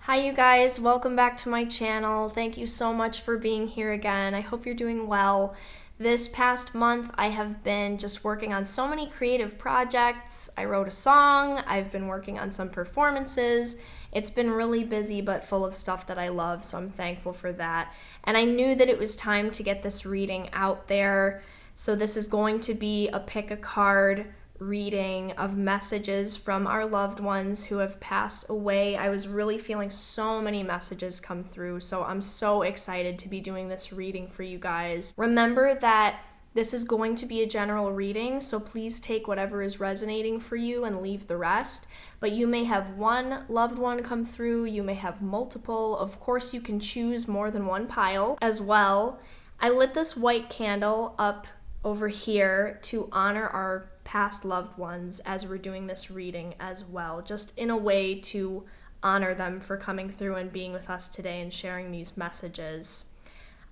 Hi you guys, welcome back to my channel. Thank you so much for being here again. I hope you're doing well. This past month I have been just working on so many creative projects. I wrote a song, I've been working on some performances. It's been really busy but full of stuff that I love, so I'm thankful for that. And I knew that it was time to get this reading out there. So this is going to be a pick a card reading of messages from our loved ones who have passed away. I was really feeling so many messages come through, so I'm so excited to be doing this reading for you guys. Remember that this is going to be a general reading, so please take whatever is resonating for you and leave the rest. But you may have one loved one come through, you may have multiple. Of course, you can choose more than one pile as well. I lit this white candle up over here to honor our past loved ones as we're doing this reading as well, just in a way to honor them for coming through and being with us today and sharing these messages.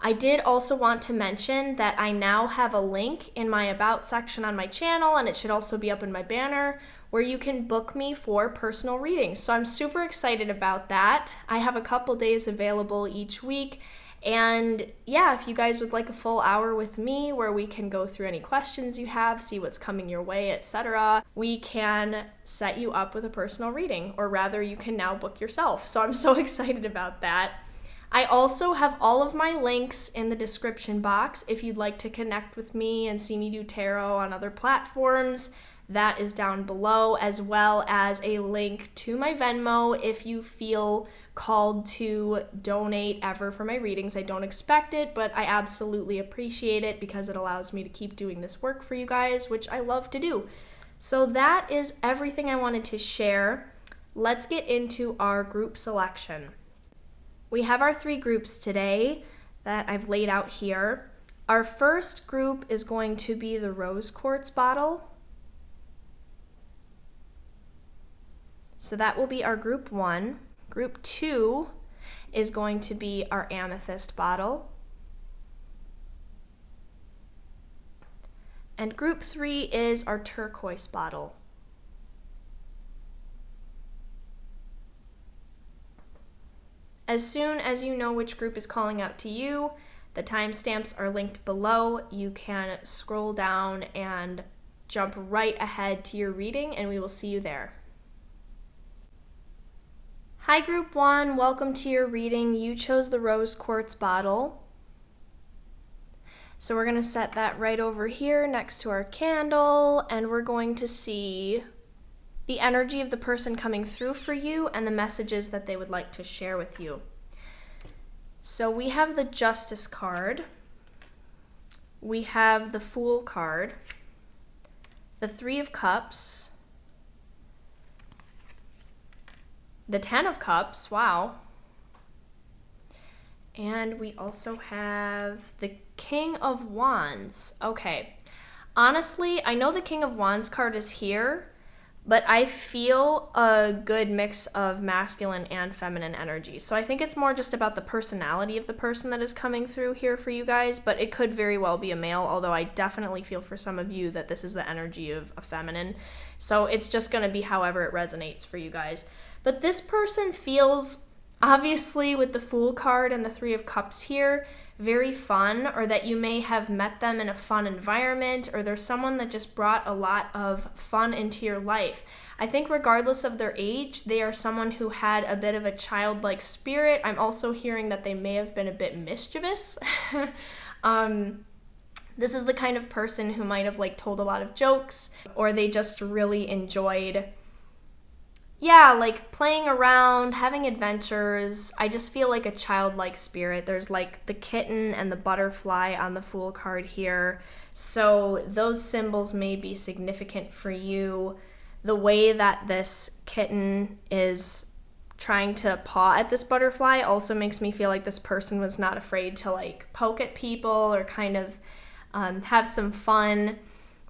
I did also want to mention that I now have a link in my About section on my channel, and it should also be up in my banner, where you can book me for personal readings. So I'm super excited about that. I have a couple days available each week. And yeah, if you guys would like a full hour with me where we can go through any questions you have, see what's coming your way, etc., we can set you up with a personal reading, or rather you can now book yourself. So I'm so excited about that. I also have all of my links in the description box if you'd like to connect with me and see me do tarot on other platforms. That is down below, as well as a link to my Venmo if you feel called to donate ever for my readings. I don't expect it, but I absolutely appreciate it because it allows me to keep doing this work for you guys, which I love to do. So that is everything I wanted to share. Let's get into our group selection. We have our 3 groups today that I've laid out here. Our first group is going to be the rose quartz bottle. So that will be our group 1. Group 2 is going to be our amethyst bottle. And group 3 is our turquoise bottle. As soon as you know which group is calling out to you, the timestamps are linked below. You can scroll down and jump right ahead to your reading, and we will see you there. Hi group 1, welcome to your reading. You chose the rose quartz bottle. So we're going to set that right over here next to our candle, and we're going to see the energy of the person coming through for you and the messages that they would like to share with you. So we have the Justice card, we have the Fool card, the 3 of Cups, the 10 of Cups, wow. And we also have the King of Wands. Okay, honestly, I know the King of Wands card is here, but I feel a good mix of masculine and feminine energy. So I think it's more just about the personality of the person that is coming through here for you guys, but it could very well be a male, although I definitely feel for some of you that this is the energy of a feminine. So it's just going to be however it resonates for you guys. But this person feels, obviously with the Fool card and the 3 of Cups here, very fun, or that you may have met them in a fun environment, or there's someone that just brought a lot of fun into your life. I think regardless of their age, they are someone who had a bit of a childlike spirit. I'm also hearing that they may have been a bit mischievous. This is the kind of person who might have told a lot of jokes, or they just really enjoyed playing around, having adventures. I just feel like a childlike spirit. There's the kitten and the butterfly on the Fool card here. So those symbols may be significant for you. The way that this kitten is trying to paw at this butterfly also makes me feel like this person was not afraid to poke at people or kind of have some fun.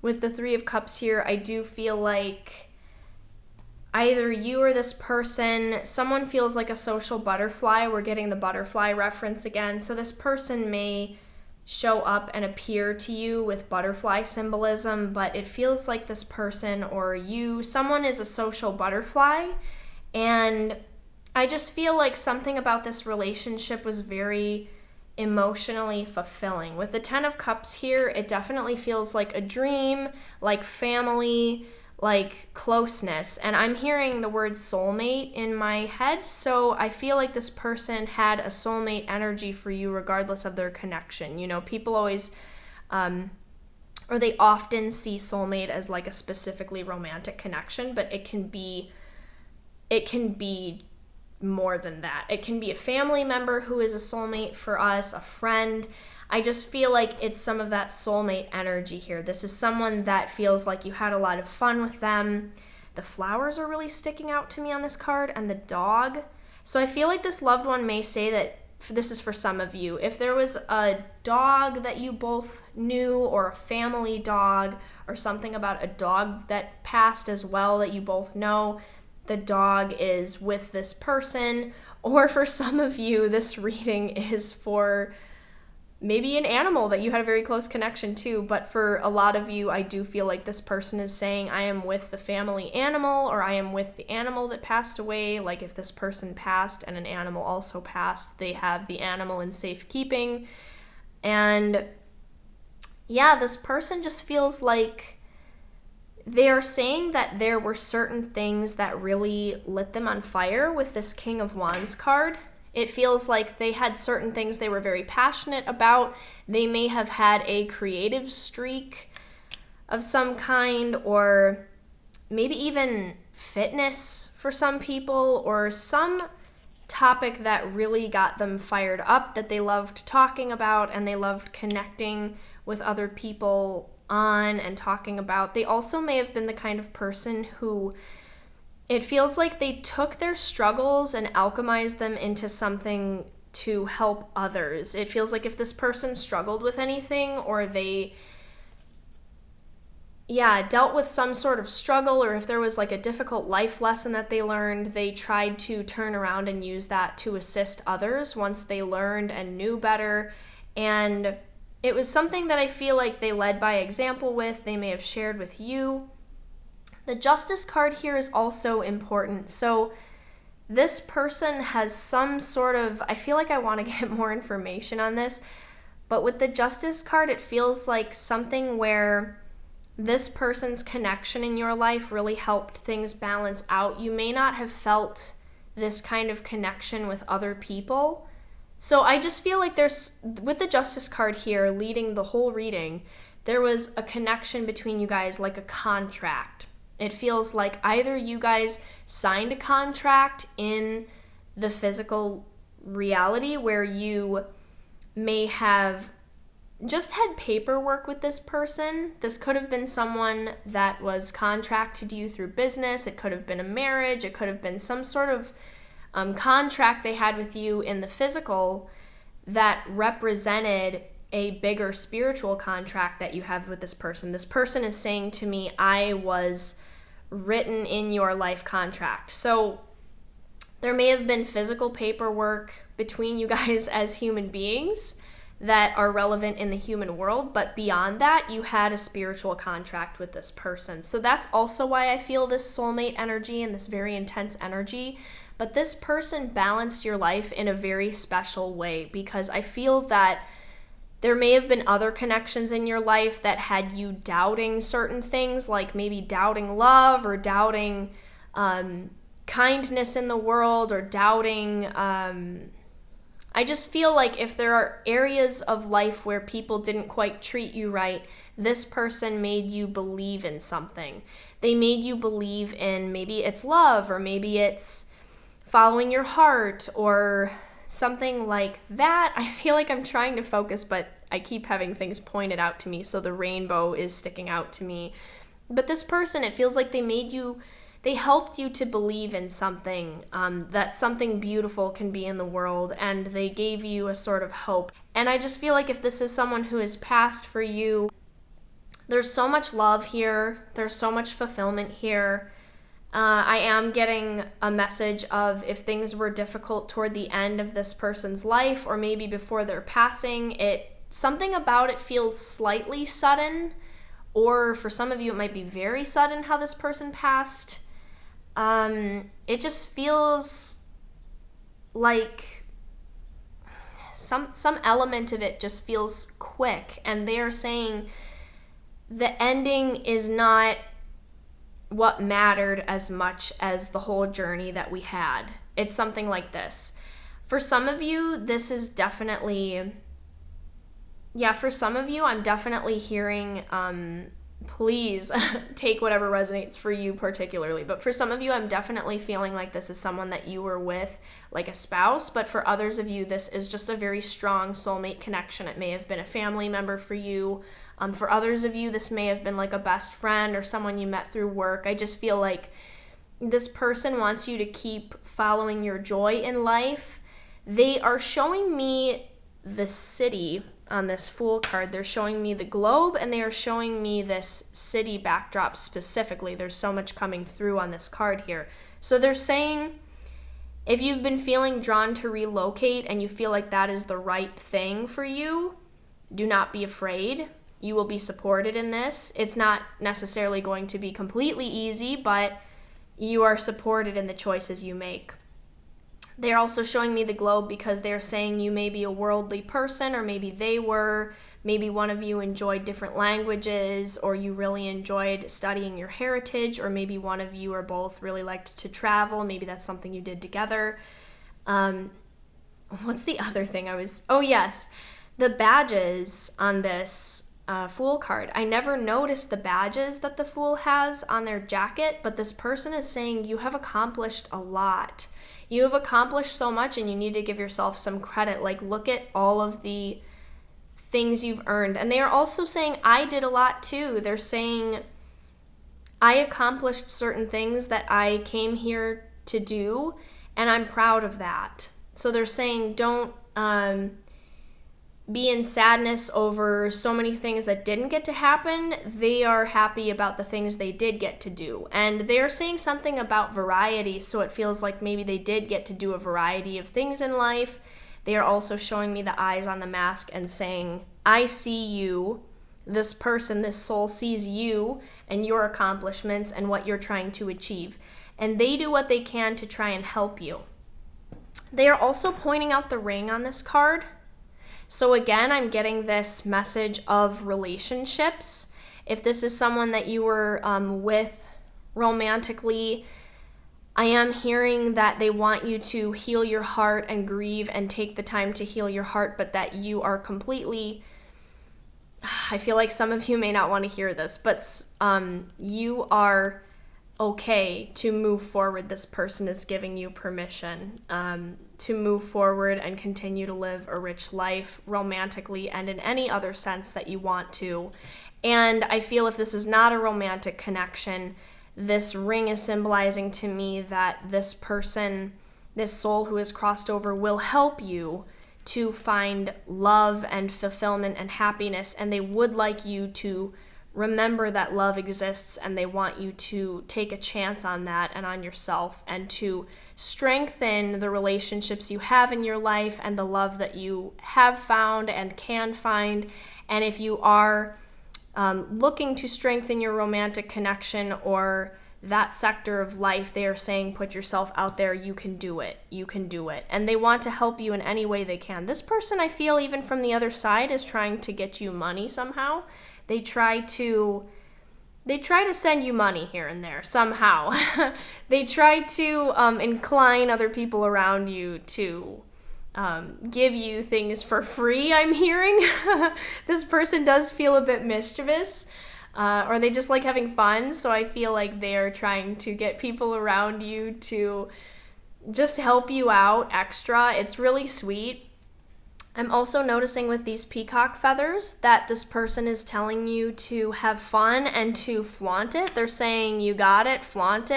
With the 3 of Cups here, I do feel like either you or this person, someone feels like a social butterfly. We're getting the butterfly reference again. So this person may show up and appear to you with butterfly symbolism, but it feels like this person or you, someone is a social butterfly, and I just feel like something about this relationship was very emotionally fulfilling. With the 10 of Cups here, it definitely feels like a dream, like family, like closeness. And I'm hearing the word soulmate in my head, so I feel like this person had a soulmate energy for you regardless of their connection. You know, people always, or they often see soulmate as like a specifically romantic connection, but it can be more than that. It can be a family member who is a soulmate for us, a friend. I just feel like it's some of that soulmate energy here. This is someone that feels like you had a lot of fun with them. The flowers are really sticking out to me on this card, and the dog. So I feel like this loved one may say that this is for some of you. If there was a dog that you both knew, or a family dog, or something about a dog that passed as well that you both know, the dog is with this person. Or for some of you, this reading is for maybe an animal that you had a very close connection to. But for a lot of you, I do feel like this person is saying, I am with the family animal, or I am with the animal that passed away. Like if this person passed and an animal also passed, they have the animal in safekeeping. And yeah, this person just feels like they are saying that there were certain things that really lit them on fire with this King of Wands card. It feels like they had certain things they were very passionate about. They may have had a creative streak of some kind, or maybe even fitness for some people, or some topic that really got them fired up that they loved talking about and they loved connecting with other people on and talking about. They also may have been the kind of person who, it feels like they took their struggles and alchemized them into something to help others. It feels like if this person struggled with anything, or they dealt with some sort of struggle, or if there was like a difficult life lesson that they learned, they tried to turn around and use that to assist others once they learned and knew better. And it was something that I feel like they led by example with, they may have shared with you. The Justice card here is also important. So this person has some sort of, I feel like I want to get more information on this, but with the Justice card, it feels like something where this person's connection in your life really helped things balance out. You may not have felt this kind of connection with other people. So I just feel like there's, with the Justice card here leading the whole reading, there was a connection between you guys, like a contract. It feels like either you guys signed a contract in the physical reality where you may have just had paperwork with this person. This could have been someone that was contracted to you through business. It could have been a marriage. It could have been some sort of contract they had with you in the physical that represented a bigger spiritual contract that you have with this person. This person is saying to me, I was written in your life contract. So there may have been physical paperwork between you guys as human beings that are relevant in the human world, but beyond that, you had a spiritual contract with this person. So that's also why I feel this soulmate energy and this very intense energy. But this person balanced your life in a very special way, because I feel that there may have been other connections in your life that had you doubting certain things, like maybe doubting love, or doubting kindness in the world, or doubting... I just feel like if there are areas of life where people didn't quite treat you right, this person made you believe in something. They made you believe in, maybe it's love, or maybe it's following your heart, or something like that. I feel like I'm trying to focus, but I keep having things pointed out to me, so the rainbow is sticking out to me. But this person, it feels like they helped you to believe in something, that something beautiful can be in the world, and they gave you a sort of hope. And I just feel like if this is someone who has passed for you, there's so much love here, there's so much fulfillment here. I am getting a message of, if things were difficult toward the end of this person's life, or maybe before their passing, something about it feels slightly sudden, or for some of you it might be very sudden how this person passed. It just feels like some element of it just feels quick, and they are saying the ending is not what mattered as much as the whole journey that we had. It's something like this. For some of you, this is definitely, for some of you, I'm definitely hearing, please take whatever resonates for you particularly. But for some of you, I'm definitely feeling like this is someone that you were with, like a spouse. But for others of you, this is just a very strong soulmate connection. It may have been a family member for you. For others of you, this may have been like a best friend or someone you met through work. I just feel like this person wants you to keep following your joy in life. They are showing me the city on this Fool card. They're showing me the globe, and they are showing me this city backdrop specifically. There's so much coming through on this card here. So they're saying, if you've been feeling drawn to relocate and you feel like that is the right thing for you, do not be afraid. You will be supported in this. It's not necessarily going to be completely easy, but you are supported in the choices you make. They're also showing me the globe because they're saying you may be a worldly person, or maybe they were. Maybe one of you enjoyed different languages, or you really enjoyed studying your heritage, or maybe one of you or both really liked to travel. Maybe that's something you did together. What's the other thing oh yes, the badges on this Fool card. I never noticed the badges that the Fool has on their jacket, but this person is saying you have accomplished a lot. You have accomplished so much, and you need to give yourself some credit. Like, look at all of the things you've earned. And they are also saying, I did a lot too. They're saying, I accomplished certain things that I came here to do, and I'm proud of that. So they're saying, don't be in sadness over so many things that didn't get to happen. They are happy about the things they did get to do. And they're saying something about variety, so it feels like maybe they did get to do a variety of things in life. They are also showing me the eyes on the mask and saying, I see you. This person, this soul sees you and your accomplishments and what you're trying to achieve. And they do what they can to try and help you. They are also pointing out the ring on this card. So again, I'm getting this message of relationships. If this is someone that you were with romantically, I am hearing that they want you to heal your heart and grieve and take the time to heal your heart, but that you are completely, I feel like some of you may not want to hear this, but you are okay to move forward. This person is giving you permission to move forward and continue to live a rich life romantically and in any other sense that you want to. And I feel if this is not a romantic connection, this ring is symbolizing to me that this person, this soul who has crossed over, will help you to find love and fulfillment and happiness, and they would like you to remember that love exists, and they want you to take a chance on that and on yourself, and to strengthen the relationships you have in your life and the love that you have found and can find. And if you are looking to strengthen your romantic connection or that sector of life, they are saying put yourself out there. You can do it. You can do it. And they want to help you in any way they can. This person, I feel, even from the other side, is trying to get you money somehow. They try to send you money here and there somehow. They try to incline other people around you to give you things for free, I'm hearing. This person does feel a bit mischievous, or they just like having fun, so I feel like they're trying to get people around you to just help you out extra. It's really sweet. I'm also noticing with these peacock feathers that this person is telling you to have fun and to flaunt it. They're saying you got it, flaunt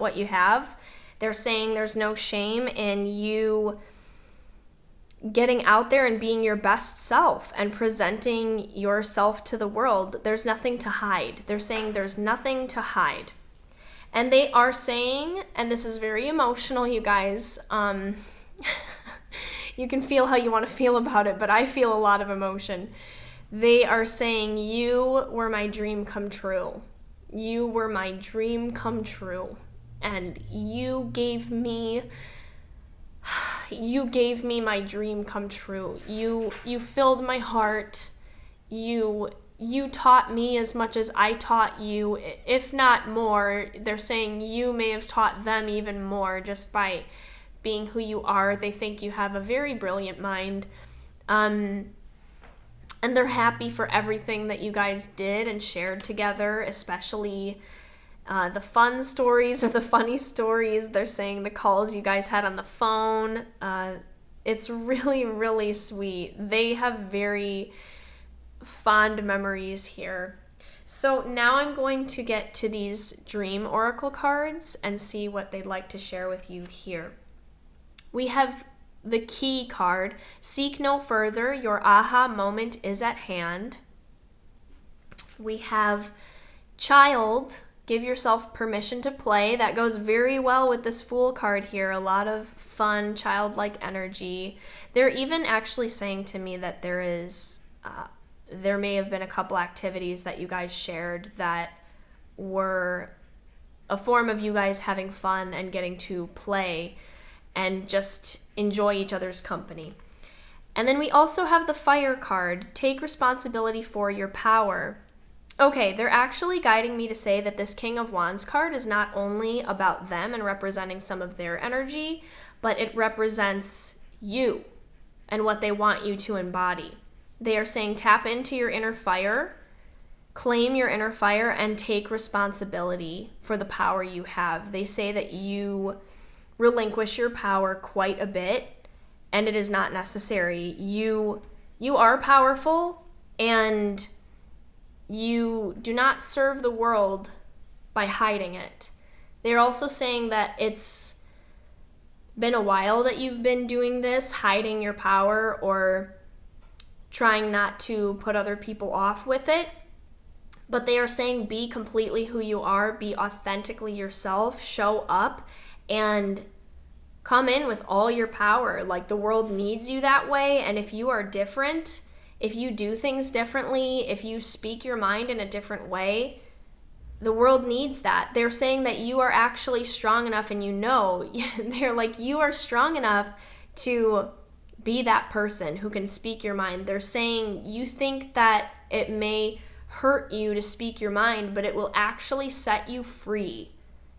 what you have. They're saying there's no shame in you getting out there and being your best self and presenting yourself to the world. There's nothing to hide. They're saying there's nothing to hide. And they are saying, and this is very emotional, you guys, you can feel how you want to feel about it, but I feel a lot of emotion. They are saying, you were my dream come true. You were my dream come true. And you gave me you gave me my dream come true. You filled my heart. You taught me as much as I taught you, if not more. They're saying you may have taught them even more just by being who you are. They think you have a very brilliant mind. And they're happy for everything that you guys did and shared together, especially the fun stories or the funny stories. They're saying the calls you guys had on the phone. It's really, really sweet. They have very fond memories here. So now I'm going to get to these dream oracle cards and see what they'd like to share with you here. We have the key card. Seek no further. Your aha moment is at hand. We have child. Give yourself permission to play. That goes very well with this Fool card here. A lot of fun, childlike energy. They're even actually saying to me that there may have been a couple activities that you guys shared that were a form of you guys having fun and getting to play and just enjoy each other's company. And then we also have the Fire card. Take responsibility for your power. Okay, they're actually guiding me to say that this King of Wands card is not only about them and representing some of their energy, but it represents you and what they want you to embody. They are saying tap into your inner fire, claim your inner fire, and take responsibility for the power you have. They say that you relinquish your power quite a bit, and it is not necessary. You are powerful, and you do not serve the world by hiding it. They're also saying that it's been a while that you've been doing this, hiding your power or trying not to put other people off with it. But they are saying be completely who you are, be authentically yourself, show up, and come in with all your power. Like, the world needs you that way, and if you are different, if you do things differently, if you speak your mind in a different way, the world needs that. They're saying that you are actually strong enough, and they're like, you are strong enough to be that person who can speak your mind. They're saying you think that it may hurt you to speak your mind, but it will actually set you free.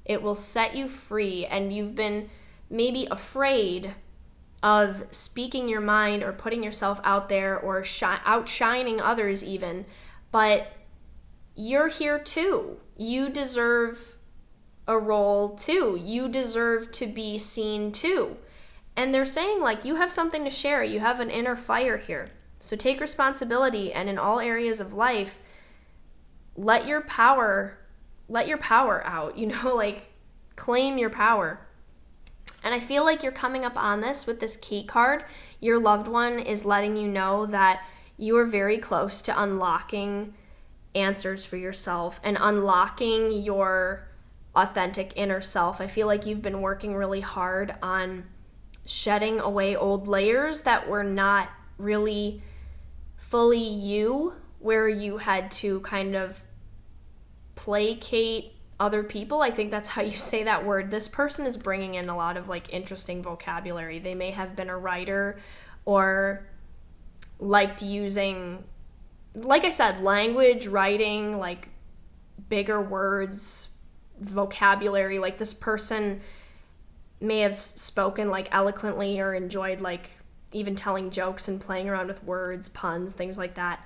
It will set you free, and you've been maybe afraid of speaking your mind or putting yourself out there or outshining others even, but you're here too. You deserve a role too. You deserve to be seen too. And they're saying, like, you have something to share. You have an inner fire here. So take responsibility, and in all areas of life, let your power out, like, claim your power. And I feel like you're coming up on this with this key card. Your loved one is letting you know that you are very close to unlocking answers for yourself and unlocking your authentic inner self. I feel like you've been working really hard on shedding away old layers that were not really fully you, where you had to kind of placate other people. I think that's how you say that word. This person is bringing in a lot of like interesting vocabulary. They may have been a writer or liked using, like I said, language, writing, like bigger words, vocabulary. Like, this person may have spoken like eloquently or enjoyed like even telling jokes and playing around with words, puns, things like that.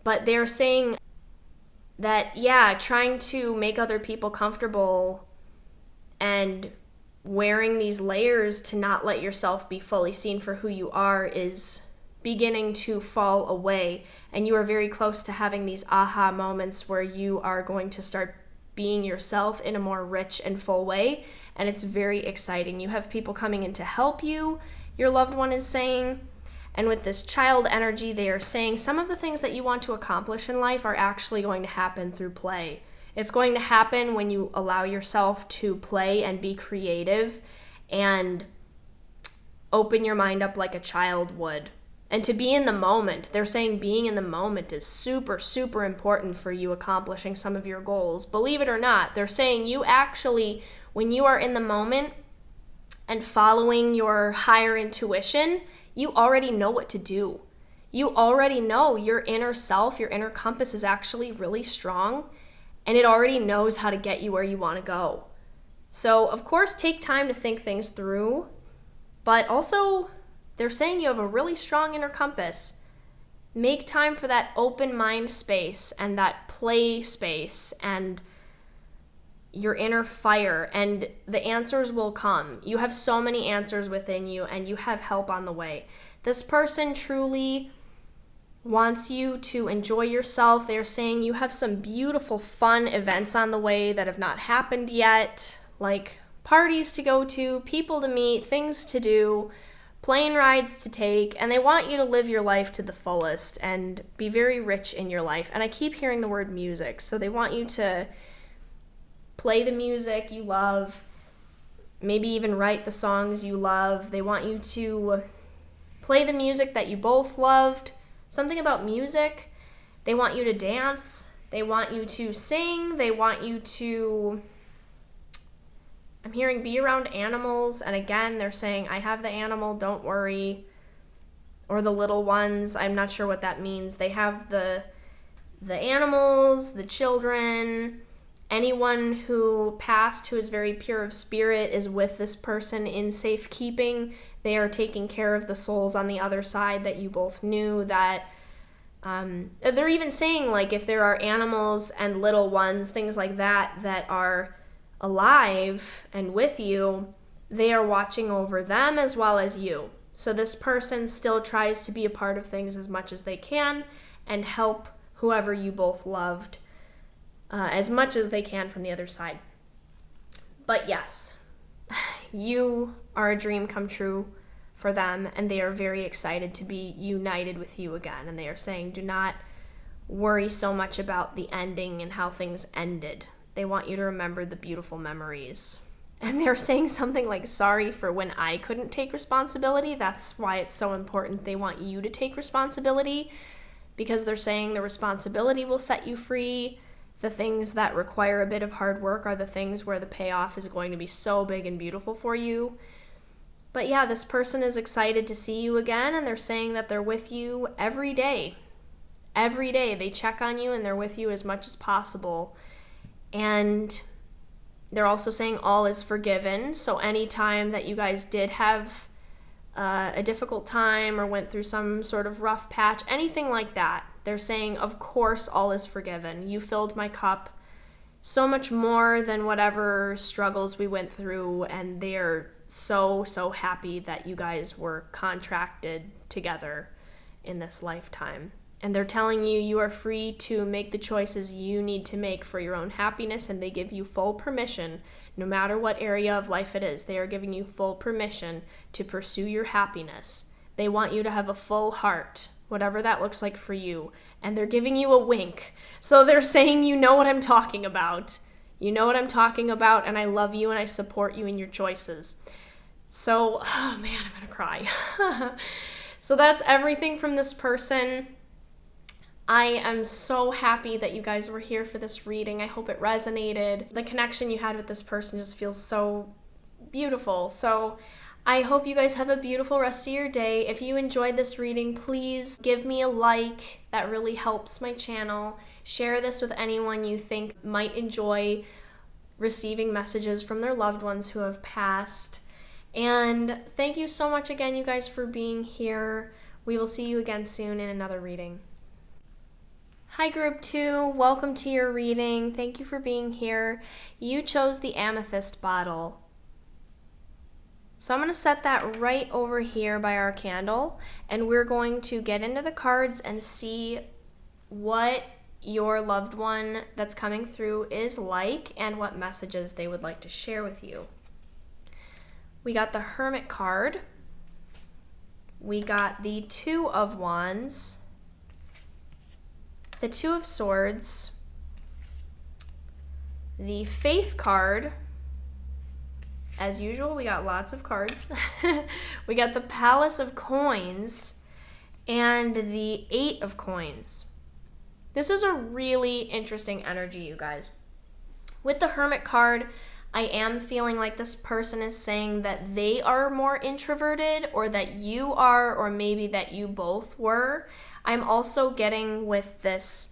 But they're saying that, trying to make other people comfortable and wearing these layers to not let yourself be fully seen for who you are is beginning to fall away. And you are very close to having these aha moments where you are going to start being yourself in a more rich and full way. And it's very exciting. You have people coming in to help you, your loved one is saying. And with this child energy, they are saying some of the things that you want to accomplish in life are actually going to happen through play. It's going to happen when you allow yourself to play and be creative and open your mind up like a child would. And to be in the moment. They're saying being in the moment is super, super important for you accomplishing some of your goals. Believe it or not, they're saying you actually, when you are in the moment, and following your higher intuition, you already know what to do. You already know your inner self, your inner compass is actually really strong, and it already knows how to get you where you want to go. So, of course, take time to think things through, but also they're saying you have a really strong inner compass. Make time for that open mind space and that play space and your inner fire, and the answers will come. You have so many answers within you, and you have help on the way. This person truly wants you to enjoy yourself. They're saying you have some beautiful, fun events on the way that have not happened yet, like parties to go to, people to meet, things to do, plane rides to take, and they want you to live your life to the fullest and be very rich in your life. And I keep hearing the word music, so they want you to play the music you love, maybe even write the songs you love. They want you to play the music that you both loved. Something about music. They want you to dance. They want you to sing. They want you to, I'm hearing, be around animals. And again, they're saying, I have the animal, don't worry. Or the little ones. I'm not sure what that means. They have the animals, the children. Anyone who passed who is very pure of spirit is with this person in safekeeping. They are taking care of the souls on the other side that you both knew. That they're even saying, like, if there are animals and little ones, things like that, that are alive and with you, they are watching over them as well as you. So this person still tries to be a part of things as much as they can and help whoever you both loved as much as they can from the other side. But yes, you are a dream come true for them, and they are very excited to be united with you again. And they are saying, do not worry so much about the ending and how things ended. They want you to remember the beautiful memories. And they're saying something like, sorry for when I couldn't take responsibility. That's why it's so important. They want you to take responsibility, because they're saying the responsibility will set you free. The things that require a bit of hard work are the things where the payoff is going to be so big and beautiful for you. But yeah, this person is excited to see you again, and they're saying that they're with you every day. Every day they check on you, and they're with you as much as possible. And they're also saying all is forgiven. So anytime that you guys did have a difficult time or went through some sort of rough patch, anything like that, they're saying, of course, all is forgiven. You filled my cup so much more than whatever struggles we went through, and they're so, so happy that you guys were contracted together in this lifetime. And they're telling you you are free to make the choices you need to make for your own happiness, and they give you full permission, no matter what area of life it is. They are giving you full permission to pursue your happiness. They want you to have a full heart, whatever that looks like for you, and they're giving you a wink. So they're saying, you know what I'm talking about. You know what I'm talking about, and I love you, and I support you in your choices. So, oh man, I'm gonna cry. So that's everything from this person. I am so happy that you guys were here for this reading. I hope it resonated. The connection you had with this person just feels so beautiful. So I hope you guys have a beautiful rest of your day. If you enjoyed this reading, please give me a like. That really helps my channel. Share this with anyone you think might enjoy receiving messages from their loved ones who have passed. And thank you so much again, you guys, for being here. We will see you again soon in another reading. Hi Group 2, welcome to your reading. Thank you for being here. You chose the amethyst bottle. So I'm going to set that right over here by our candle, and we're going to get into the cards and see what your loved one that's coming through is like and what messages they would like to share with you. We got the Hermit card. We got the Two of Wands, the Two of Swords, the Faith card. As usual, we got lots of cards. We got the Palace of Coins and the Eight of Coins. This is a really interesting energy, you guys. With the Hermit card, I am feeling like this person is saying that they are more introverted, or that you are, or maybe that you both were. I'm also getting with this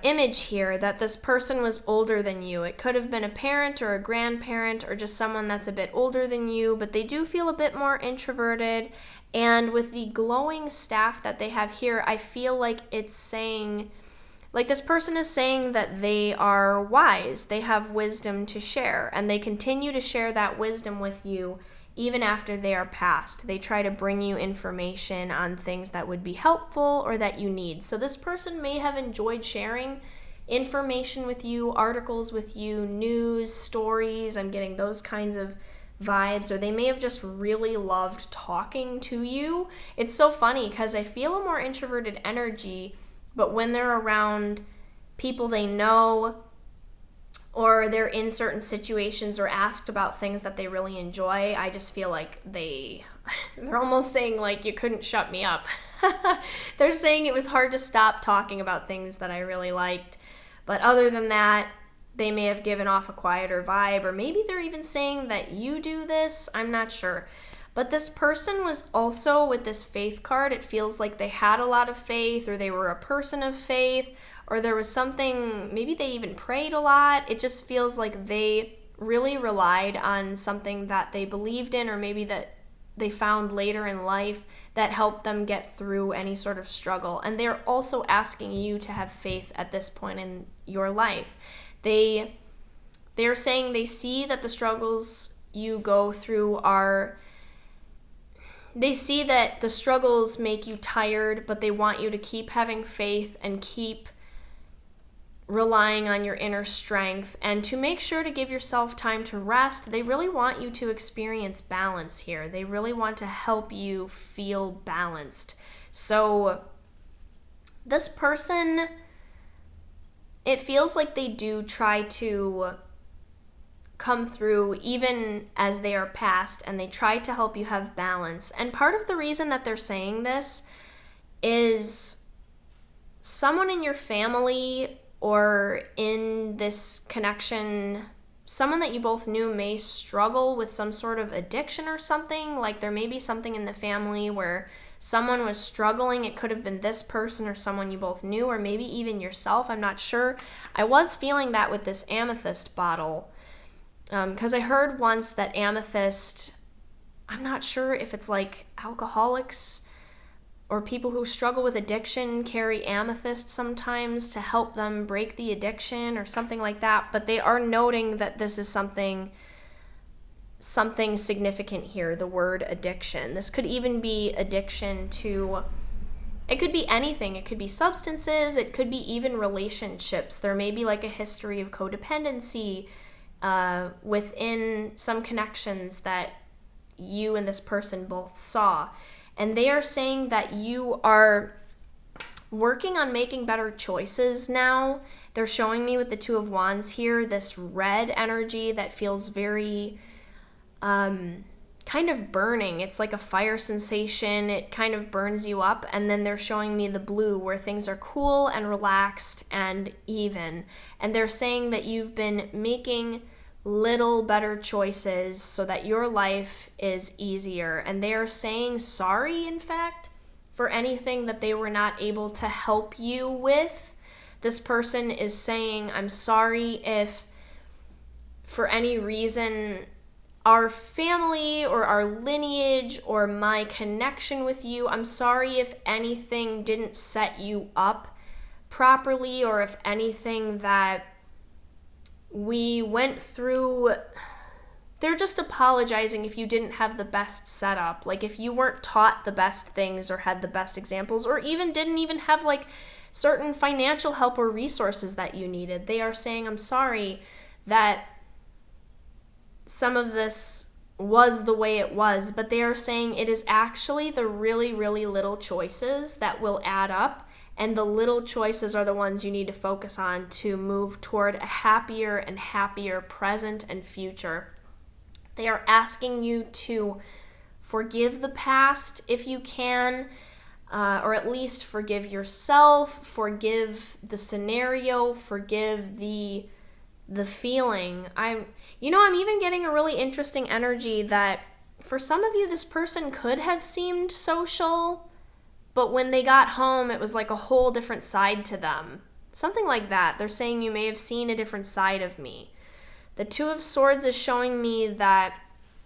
image here that this person was older than you. It could have been a parent or a grandparent or just someone that's a bit older than you, but they do feel a bit more introverted. And with the glowing staff that they have here, I feel like it's saying, like this person is saying that they are wise, they have wisdom to share, and they continue to share that wisdom with you even after they are passed. They try to bring you information on things that would be helpful or that you need. So this person may have enjoyed sharing information with you, articles with you, news, stories. I'm getting those kinds of vibes, or they may have just really loved talking to you. It's so funny because I feel a more introverted energy, but when they're around people they know, or they're in certain situations or asked about things that they really enjoy, I just feel like they're almost saying like, you couldn't shut me up. They're saying it was hard to stop talking about things that I really liked. But other than that, they may have given off a quieter vibe, or maybe they're even saying that you do this. I'm not sure. But this person was also, with this faith card, it feels like they had a lot of faith, or they were a person of faith, or there was something, maybe they even prayed a lot. It just feels like they really relied on something that they believed in, or maybe that they found later in life that helped them get through any sort of struggle. And they're also asking you to have faith at this point in your life. They're saying they see that the struggles you go through they see that the struggles make you tired, but they want you to keep having faith and keep relying on your inner strength, and to make sure to give yourself time to rest. They really want you to experience balance here. They really want to help you feel balanced. So this person, it feels like they do try to come through even as they are past, and they try to help you have balance. And part of the reason that they're saying this is someone in your family or in this connection, someone that you both knew may struggle with some sort of addiction or something. Like there may be something in the family where someone was struggling. It could have been this person or someone you both knew, or maybe even yourself. I'm not sure. I was feeling that with this amethyst bottle. Because I heard once that amethyst, I'm not sure if it's like alcoholics or people who struggle with addiction carry amethyst sometimes to help them break the addiction or something like that. But they are noting that this is something significant here, the word addiction. This could even be addiction to, it could be anything. It could be substances. It could be even relationships. There may be like a history of codependency within some connections that you and this person both saw. And they are saying that you are working on making better choices now. They're showing me with the Two of Wands here, this red energy that feels very kind of burning. It's like a fire sensation. It kind of burns you up. And then they're showing me the blue, where things are cool and relaxed and even. And they're saying that you've been making little better choices so that your life is easier. And they are saying sorry, in fact, for anything that they were not able to help you with. This person is saying, I'm sorry if for any reason our family or our lineage or my connection with you, I'm sorry if anything didn't set you up properly, or if anything that we went through, they're just apologizing if you didn't have the best setup. Like if you weren't taught the best things or had the best examples, or even didn't even have like certain financial help or resources that you needed. They are saying, I'm sorry that some of this was the way it was, but they are saying it is actually the really, really little choices that will add up. And the little choices are the ones you need to focus on to move toward a happier and happier present and future. They are asking you to forgive the past if you can, or at least forgive yourself, forgive the scenario, forgive the the feeling. I'm even getting a really interesting energy that for some of you, this person could have seemed social, but when they got home, it was like a whole different side to them. Something like that. They're saying you may have seen a different side of me. The Two of Swords is showing me that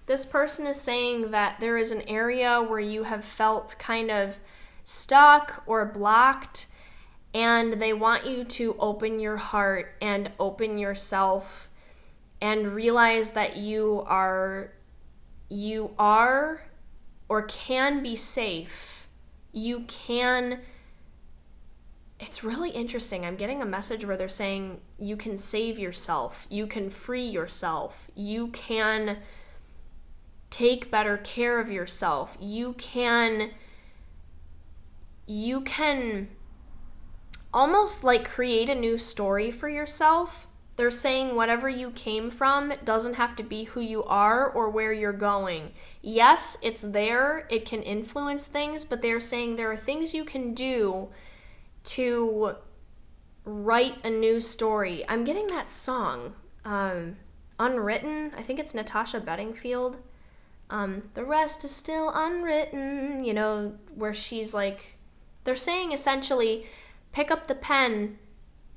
this person is saying that there is an area where you have felt kind of stuck or blocked, and they want you to open your heart and open yourself and realize that you are or can be safe. It's really interesting. I'm getting a message where they're saying you can save yourself, you can free yourself, you can take better care of yourself, you can almost like create a new story for yourself. They're saying whatever you came from doesn't have to be who you are or where you're going. Yes, it's there, it can influence things, but they're saying there are things you can do to write a new story. I'm getting that song, Unwritten. I think it's Natasha Bedingfield. The rest is still unwritten, where she's like, they're saying essentially, pick up the pen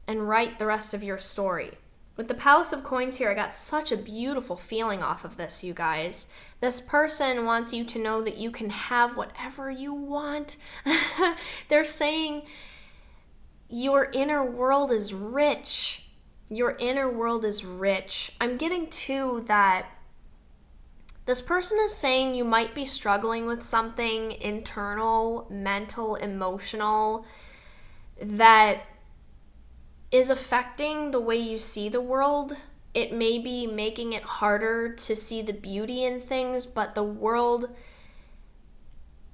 and write the rest of your story. With the Palace of Coins here, I got such a beautiful feeling off of this, you guys. This person wants you to know that you can have whatever you want. They're saying your inner world is rich. Your inner world is rich. I'm getting too that this person is saying you might be struggling with something internal, mental, emotional, that is affecting the way you see the world. It may be making it harder to see the beauty in things, but the world,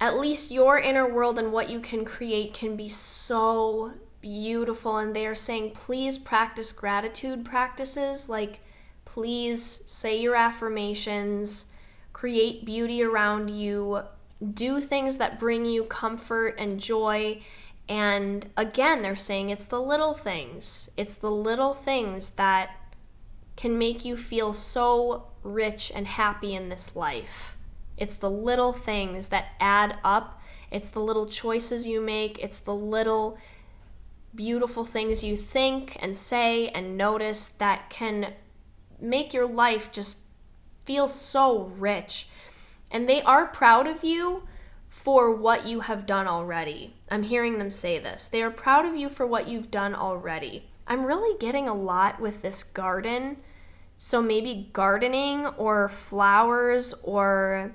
at least your inner world and what you can create, can be so beautiful. And they are saying, please practice gratitude practices, like please say your affirmations, create beauty around you, do things that bring you comfort and joy. And again, they're saying it's the little things. It's the little things that can make you feel so rich and happy in this life. It's the little things that add up. It's the little choices you make. It's the little beautiful things you think and say and notice that can make your life just feel so rich. And they are proud of you for what you have done already. I'm hearing them say this. They are proud of you for what you've done already. I'm really getting a lot with this garden. So maybe gardening or flowers or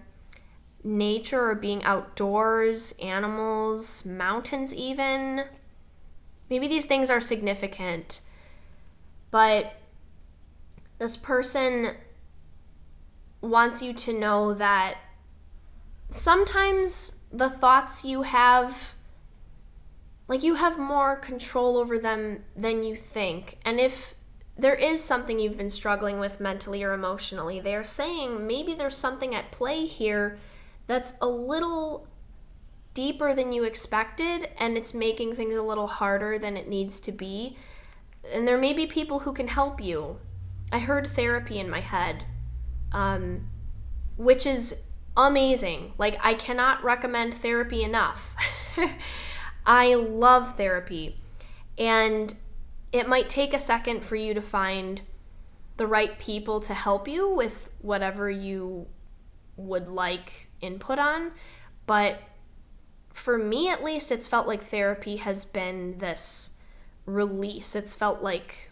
nature or being outdoors, animals, mountains even. Maybe these things are significant. But this person wants you to know that sometimes the thoughts you have, like you have more control over them than you think. And if there is something you've been struggling with mentally or emotionally, they're saying maybe there's something at play here that's a little deeper than you expected, and it's making things a little harder than it needs to be. And there may be people who can help you. I heard therapy in my head, which is amazing. Like, I cannot recommend therapy enough. I love therapy. And it might take a second for you to find the right people to help you with whatever you would like input on. But for me, at least, it's felt like therapy has been this release. It's felt like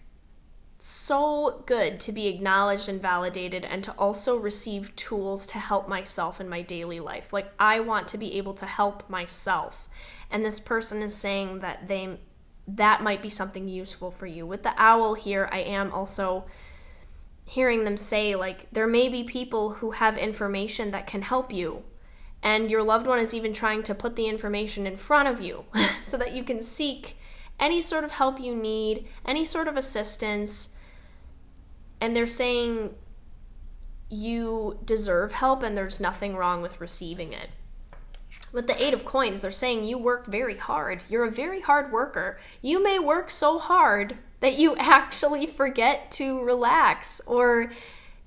so good to be acknowledged and validated, and to also receive tools to help myself in my daily life. Like, I want to be able to help myself. And this person is saying that that might be something useful for you. With the owl here, I am also hearing them say, like, there may be people who have information that can help you. And your loved one is even trying to put the information in front of you so that you can seek any sort of help you need, any sort of assistance. And they're saying you deserve help and there's nothing wrong with receiving it. With the Eight of Coins, they're saying you work very hard. You're a very hard worker. You may work so hard that you actually forget to relax or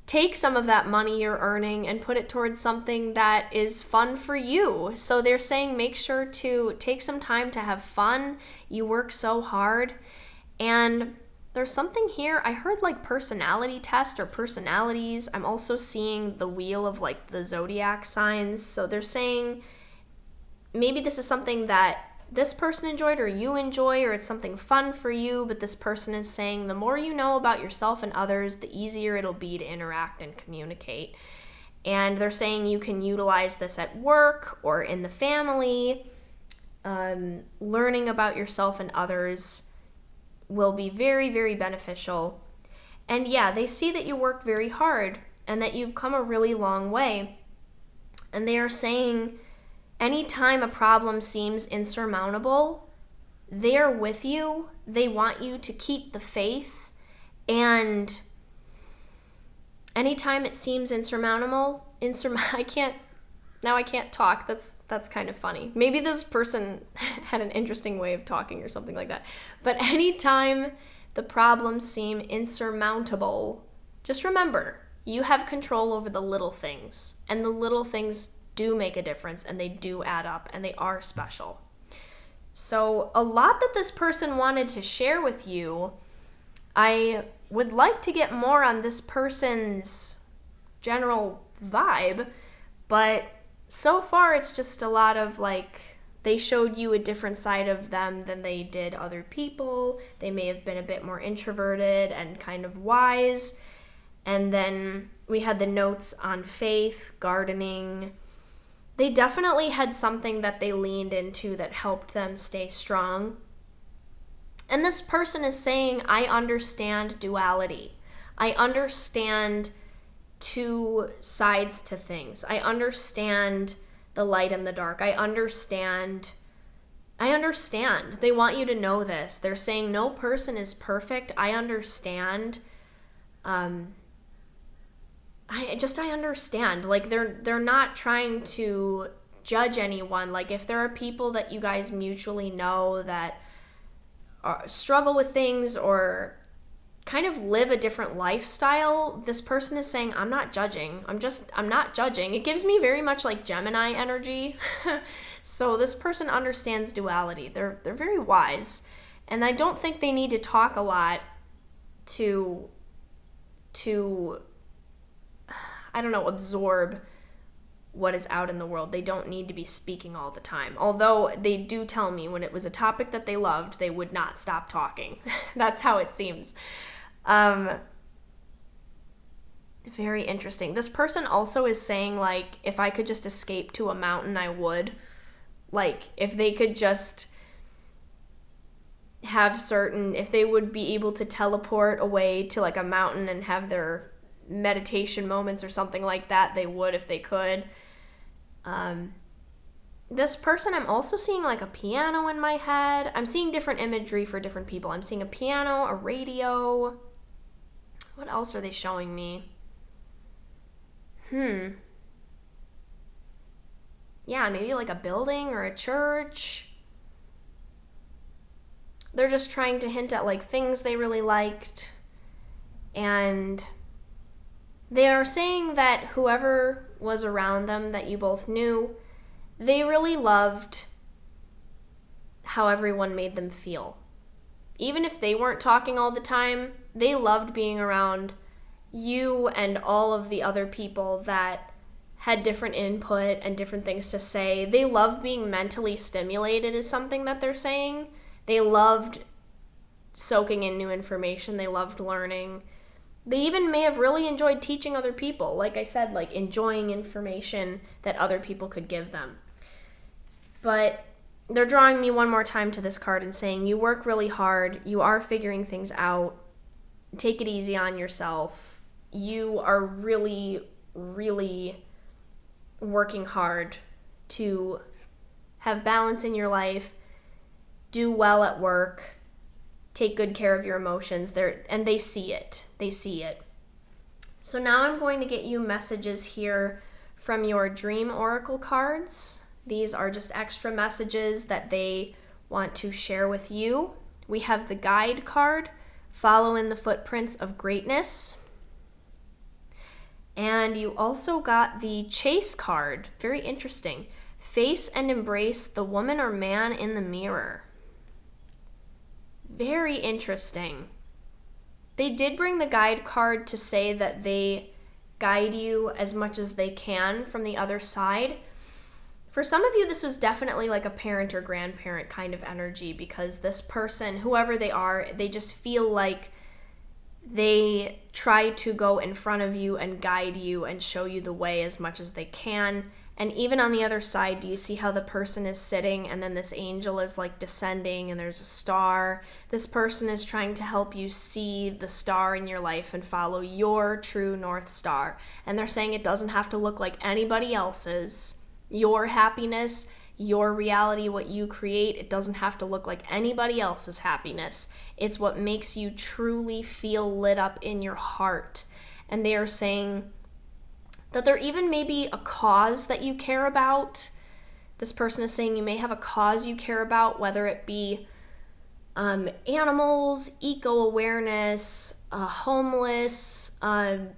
take some of that money you're earning and put it towards something that is fun for you. So they're saying make sure to take some time to have fun. You work so hard. And there's something here. I heard like personality test or personalities. I'm also seeing the wheel of like the zodiac signs. So they're saying maybe this is something that this person enjoyed or you enjoy, or it's something fun for you, but this person is saying the more you know about yourself and others, the easier it'll be to interact and communicate. And they're saying you can utilize this at work or in the family. Learning about yourself and others will be very, very beneficial. And yeah, they see that you work very hard and that you've come a really long way. And they are saying anytime a problem seems insurmountable, they're with you. They want you to keep the faith. And anytime it seems insurmountable, I can't talk. That's kind of funny. Maybe this person had an interesting way of talking or something like that. But anytime the problems seem insurmountable, just remember, you have control over the little things. And the little things do make a difference, and they do add up, and they are special. So a lot that this person wanted to share with you. I would like to get more on this person's general vibe, but so far it's just a lot of like, they showed you a different side of them than they did other people. They may have been a bit more introverted and kind of wise. And then we had the notes on faith, gardening. They definitely had something that they leaned into that helped them stay strong. And this person is saying, I understand duality. I understand two sides to things. I understand the light and the dark. I understand. They want you to know this. They're saying no person is perfect. I understand. I understand. Like they're not trying to judge anyone. Like if there are people that you guys mutually know that struggle with things or kind of live a different lifestyle, this person is saying, I'm not judging. I'm not judging. It gives me very much like Gemini energy. So this person understands duality. They're very wise. And I don't think they need to talk a lot to I don't know, absorb what is out in the world. They don't need to be speaking all the time. Although they do tell me when it was a topic that they loved, they would not stop talking. That's how it seems. Very interesting. This person also is saying, like, if I could just escape to a mountain, I would. Like, if they could just if they would be able to teleport away to, like, a mountain and have their meditation moments or something like that, they would if they could. This person, I'm also seeing like a piano in my head. I'm seeing different imagery for different people. I'm seeing a piano, a radio. What else are they showing me? Yeah, maybe like a building or a church. They're just trying to hint at like things they really liked. And they are saying that whoever was around them that you both knew, they really loved how everyone made them feel. Even if they weren't talking all the time, they loved being around you and all of the other people that had different input and different things to say. They loved being mentally stimulated is something that they're saying. They loved soaking in new information. They loved learning. They even may have really enjoyed teaching other people. Like I said, like enjoying information that other people could give them. But they're drawing me one more time to this card and saying, you work really hard. You are figuring things out. Take it easy on yourself. You are really, really working hard to have balance in your life, do well at work, take good care of your emotions. And they see it. They see it. So now I'm going to get you messages here from your Dream Oracle cards. These are just extra messages that they want to share with you. We have the Guide card, follow in the footprints of greatness. And you also got the Chase card. Very interesting. Face and embrace the woman or man in the mirror. Very interesting. They did bring the guide card to say that they guide you as much as they can from the other side. For some of you, this was definitely like a parent or grandparent kind of energy, because this person, whoever they are, they just feel like they try to go in front of you and guide you and show you the way as much as they can. And even on the other side, do you see how the person is sitting and then this angel is like descending and there's a star? This person is trying to help you see the star in your life and follow your true North Star. And they're saying it doesn't have to look like anybody else's. Your happiness, your reality, what you create, it doesn't have to look like anybody else's happiness. It's what makes you truly feel lit up in your heart. And they are saying that there even may be a cause that you care about. This person is saying you may have a cause you care about, whether it be animals, eco-awareness, homeless. I'm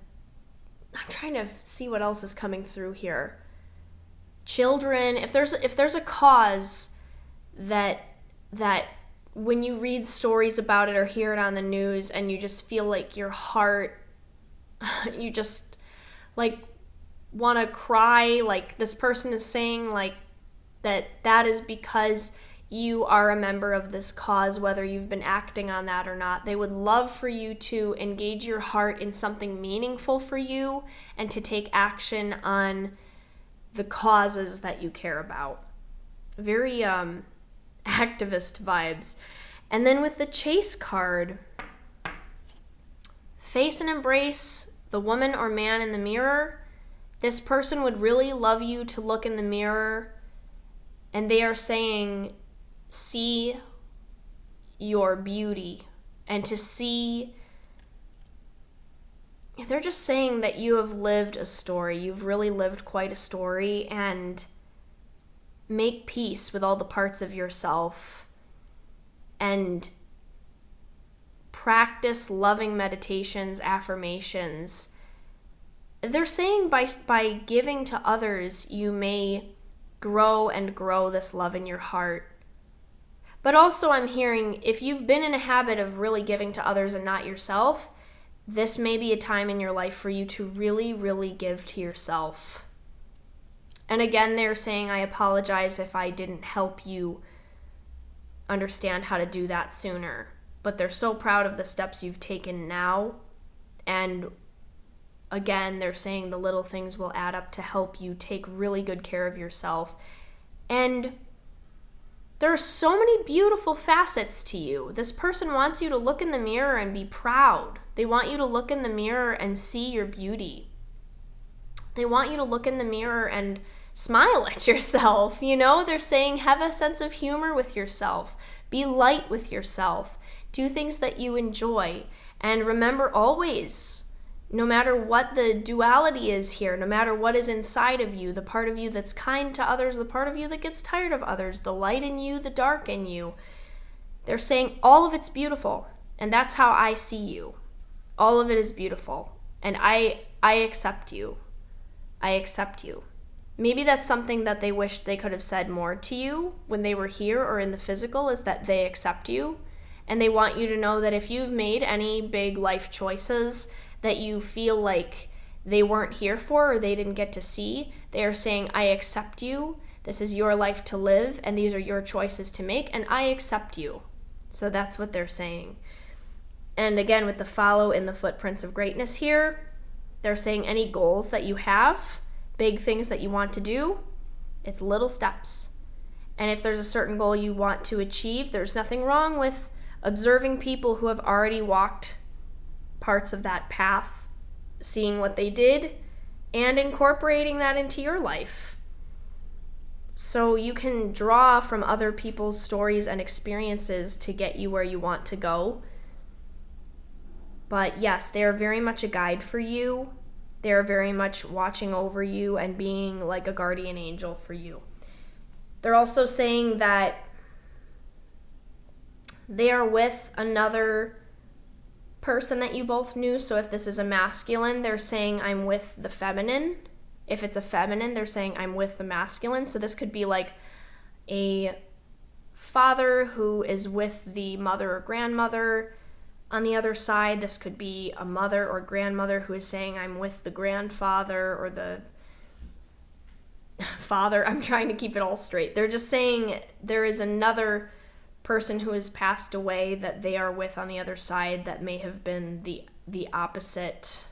trying to see what else is coming through here. Children. If there's a cause that when you read stories about it or hear it on the news and you just feel like your heart, you just like want to cry, like this person is saying like that is because you are a member of this cause, whether you've been acting on that or not. They would love for you to engage your heart in something meaningful for you and to take action on the causes that you care about. Very activist vibes. And then with the Chase card, face and embrace the woman or man in the mirror. This person would really love you to look in the mirror, and they are saying, see your beauty, and to see. They're just saying that you have lived a story. You've really lived quite a story, and make peace with all the parts of yourself and practice loving meditations, affirmations. They're saying by giving to others, you may grow and grow this love in your heart. But also I'm hearing, if you've been in a habit of really giving to others and not yourself, this may be a time in your life for you to really, really give to yourself. And again, they're saying, I apologize if I didn't help you understand how to do that sooner. But they're so proud of the steps you've taken now. And again, they're saying the little things will add up to help you take really good care of yourself. And there are so many beautiful facets to you. This person wants you to look in the mirror and be proud. They want you to look in the mirror and see your beauty. They want you to look in the mirror and smile at yourself. You know, they're saying have a sense of humor with yourself. Be light with yourself. Do things that you enjoy. And remember always, no matter what the duality is here, no matter what is inside of you, the part of you that's kind to others, the part of you that gets tired of others, the light in you, the dark in you, they're saying all of it's beautiful. And that's how I see you. All of it is beautiful. And I accept you. I accept you. Maybe that's something that they wished they could have said more to you when they were here or in the physical, is that they accept you. And they want you to know that if you've made any big life choices that you feel like they weren't here for or they didn't get to see, they are saying, I accept you. This is your life to live, and these are your choices to make, and I accept you. So that's what they're saying. And again, with the follow in the footprints of greatness here, they're saying any goals that you have, big things that you want to do, it's little steps. And if there's a certain goal you want to achieve, there's nothing wrong with observing people who have already walked parts of that path, seeing what they did, and incorporating that into your life. So you can draw from other people's stories and experiences to get you where you want to go. But yes, they are very much a guide for you. They are very much watching over you and being like a guardian angel for you. They're also saying that they are with another person that you both knew. So if this is a masculine, they're saying I'm with the feminine. If it's a feminine, they're saying I'm with the masculine. So this could be like a father who is with the mother or grandmother. On the other side, this could be a mother or grandmother who is saying I'm with the grandfather or the father. I'm trying to keep it all straight. They're just saying there is another person who has passed away that they are with on the other side that may have been the opposite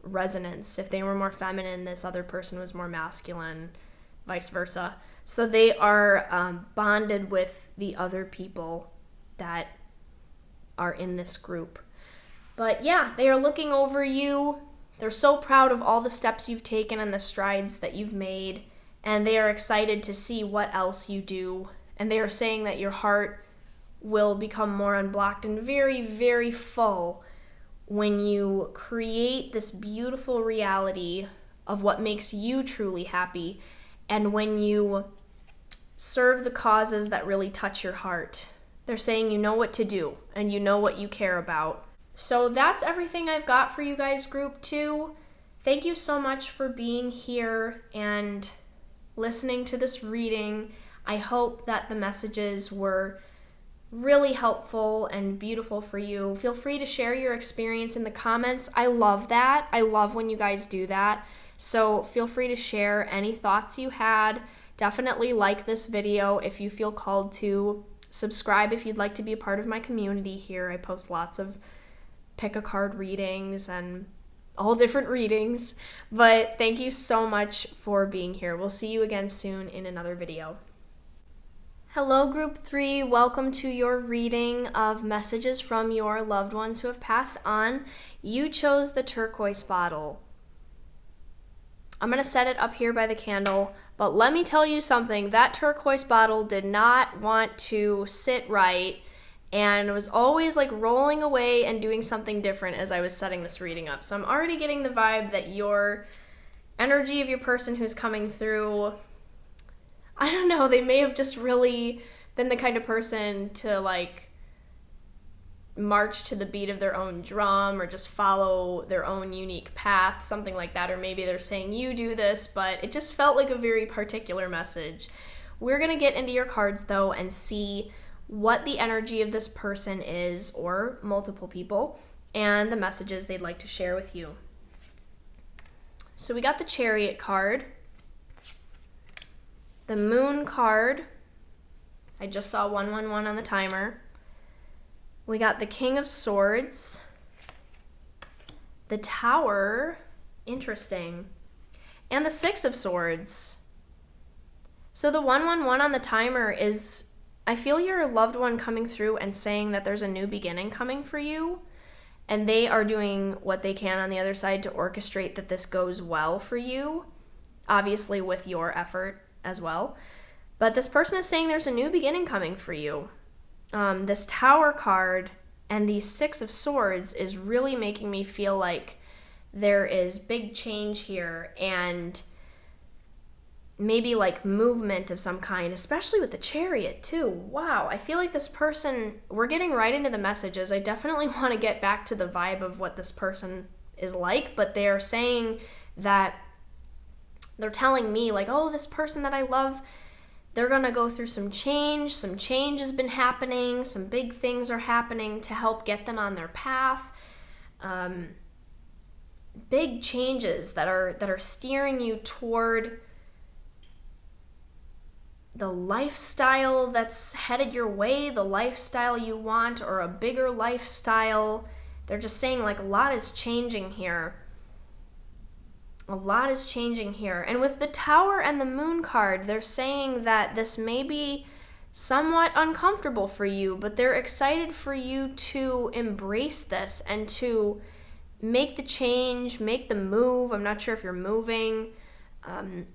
resonance. If they were more feminine, this other person was more masculine, vice versa. So they are bonded with the other people that are in this group. But yeah, they are looking over you. They're so proud of all the steps you've taken and the strides that you've made, and they are excited to see what else you do. And they are saying that your heart will become more unblocked and very, very full when you create this beautiful reality of what makes you truly happy, and when you serve the causes that really touch your heart. They're saying you know what to do and you know what you care about. So that's everything I've got for you guys, group 2. Thank you so much for being here and listening to this reading. I hope that the messages were really helpful and beautiful for you. Feel free to share your experience in the comments. I love that. I love when you guys do that. So feel free to share any thoughts you had. Definitely like this video if you feel called to. Subscribe if you'd like to be a part of my community here. I post lots of pick a card readings and all different readings. But thank you so much for being here. We'll see you again soon in another video. Hello, group 3. Welcome to your reading of messages from your loved ones who have passed on. You chose the turquoise bottle. I'm going to set it up here by the candle, but let me tell you something. That turquoise bottle did not want to sit right and was always like rolling away and doing something different as I was setting this reading up. So I'm already getting the vibe that your energy of your person who's coming through, I don't know, they may have just really been the kind of person to like march to the beat of their own drum or just follow their own unique path, something like that. Or maybe they're saying you do this, but it just felt like a very particular message. We're going to get into your cards though and see what the energy of this person is, or multiple people, and the messages they'd like to share with you. So we got the Chariot card, the Moon card. I just saw 111 on the timer. We got the King of Swords, the Tower, interesting, and the Six of Swords. So the 111 on the timer is, I feel your loved one coming through and saying that there's a new beginning coming for you, and they are doing what they can on the other side to orchestrate that this goes well for you, obviously with your effort as well. But this person is saying there's a new beginning coming for you. This Tower card and the Six of Swords is really making me feel like there is big change here and maybe like movement of some kind, especially with the Chariot too. Wow, I feel like this person, we're getting right into the messages. I definitely want to get back to the vibe of what this person is like, but they're saying that they're telling me like, oh, this person that I love, they're going to go through some change. Some change has been happening. Some big things are happening to help get them on their path. Big changes that are steering you toward the lifestyle that's headed your way, the lifestyle you want, or a bigger lifestyle. They're just saying like a lot is changing here. A lot is changing here. And with the Tower and the Moon card, they're saying that this may be somewhat uncomfortable for you, but they're excited for you to embrace this and to make the change, make the move. I'm not sure if you're moving,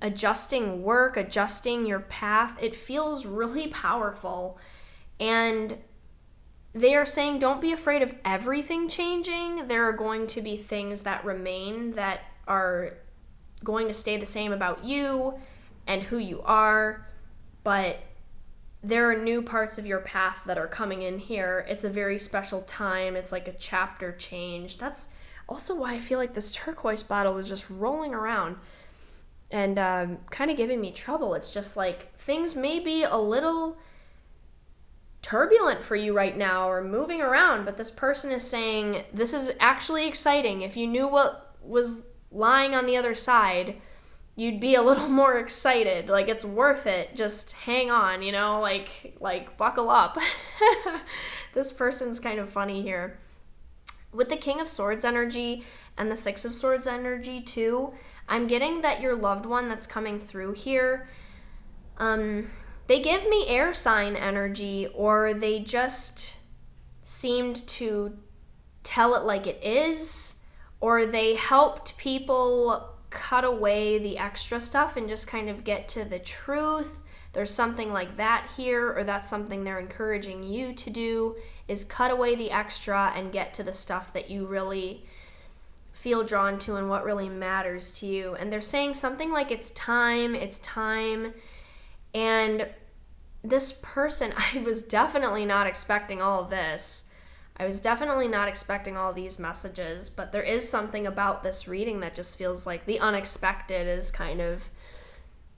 adjusting work, adjusting your path. It feels really powerful. And they are saying don't be afraid of everything changing. There are going to be things that remain that are going to stay the same about you and who you are, but there are new parts of your path that are coming in here. It's a very special time. It's like a chapter change. That's also why I feel like this turquoise bottle was just rolling around and kind of giving me trouble. It's just like things may be a little turbulent for you right now or moving around, but this person is saying this is actually exciting. If you knew what was lying on the other side, you'd be a little more excited. Like, it's worth it. Just hang on, like buckle up. This person's kind of funny here. With the King of Swords energy and the Six of Swords energy too, I'm getting that your loved one that's coming through here, they give me air sign energy, or they just seemed to tell it like it is, or they helped people cut away the extra stuff and just kind of get to the truth. There's something like that here, or that's something they're encouraging you to do, is cut away the extra and get to the stuff that you really feel drawn to and what really matters to you. And they're saying something like it's time. And this person, I was definitely not expecting all of this. I was definitely not expecting all these messages, but there is something about this reading that just feels like the unexpected is kind of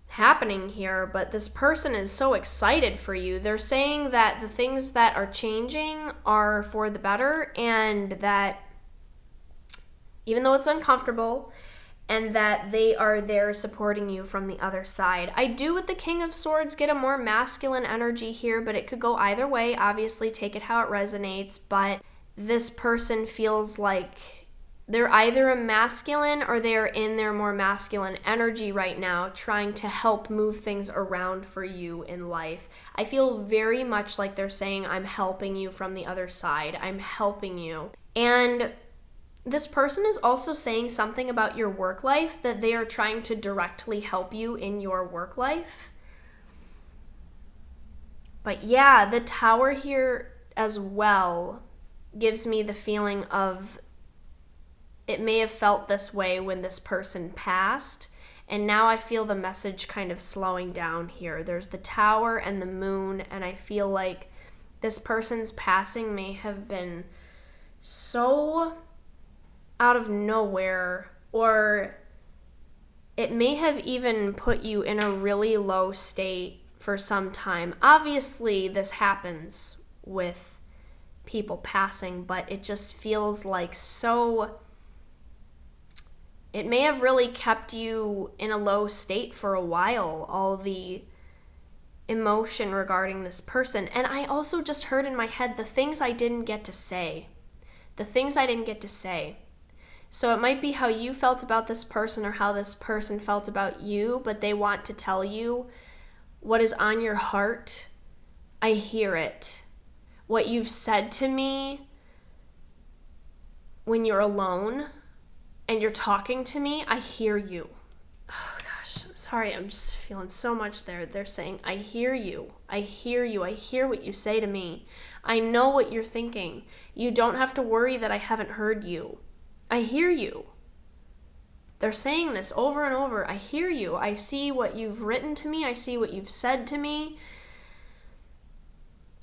happening here. But this person is so excited for you. They're saying that the things that are changing are for the better, and that even though it's uncomfortable, and that they are there supporting you from the other side. I do, with the King of Swords, get a more masculine energy here, but it could go either way. Obviously, take it how it resonates, but this person feels like they're either a masculine or they're in their more masculine energy right now, trying to help move things around for you in life. I feel very much like they're saying, I'm helping you from the other side. I'm helping you. And this person is also saying something about your work life, that they are trying to directly help you in your work life. But yeah, the Tower here as well gives me the feeling of it may have felt this way when this person passed, and now I feel the message kind of slowing down here. There's the Tower and the Moon, and I feel like this person's passing may have been so out of nowhere, or it may have even put you in a really low state for some time. Obviously, this happens with people passing, but it just feels like it may have really kept you in a low state for a while, all the emotion regarding this person. And I also just heard in my head the things I didn't get to say. So it might be how you felt about this person or how this person felt about you, but they want to tell you what is on your heart. I hear it. What you've said to me when you're alone and you're talking to me, I hear you. Oh gosh, I'm sorry, I'm just feeling so much there. They're saying, I hear you. I hear you. I hear what you say to me. I know what you're thinking. You don't have to worry that I haven't heard you. I hear you. They're saying this over and over. I hear you. I see what you've written to me. I see what you've said to me.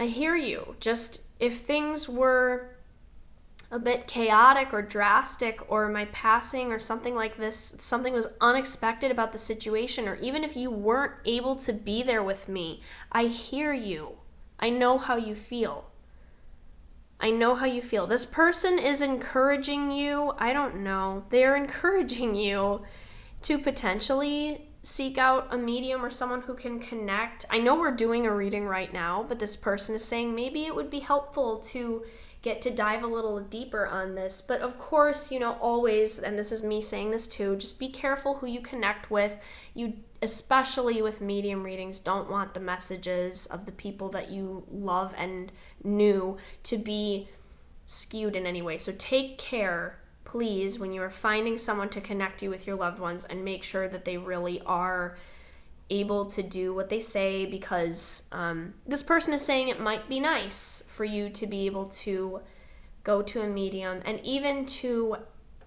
I hear you. Just if things were a bit chaotic or drastic, or my passing or something like this, something was unexpected about the situation, or even if you weren't able to be there with me, I hear you. I know how you feel. This person is encouraging you. I don't know. They're encouraging you to potentially seek out a medium or someone who can connect. I know we're doing a reading right now, but this person is saying maybe it would be helpful to get to dive a little deeper on this. But of course, always, and this is me saying this too, just be careful who you connect with. You, especially with medium readings, don't want the messages of the people that you love and knew to be skewed in any way. So take care, please, when you are finding someone to connect you with your loved ones, and make sure that they really are able to do what they say, because this person is saying it might be nice for you to be able to go to a medium, and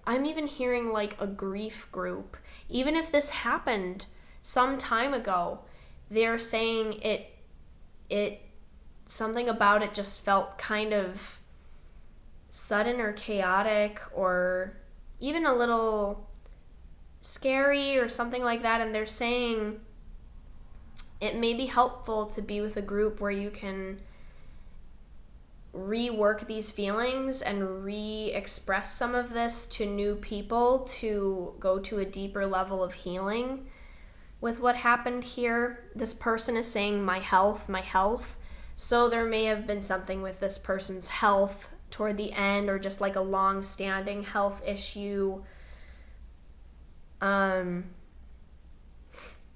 I'm even hearing like a grief group. Even if this happened some time ago, they're saying something about it just felt kind of sudden or chaotic or even a little scary or something like that. And they're saying it may be helpful to be with a group where you can rework these feelings and re-express some of this to new people to go to a deeper level of healing with what happened here. This person is saying my health, my health. So there may have been something with this person's health toward the end, or just like a long-standing health issue.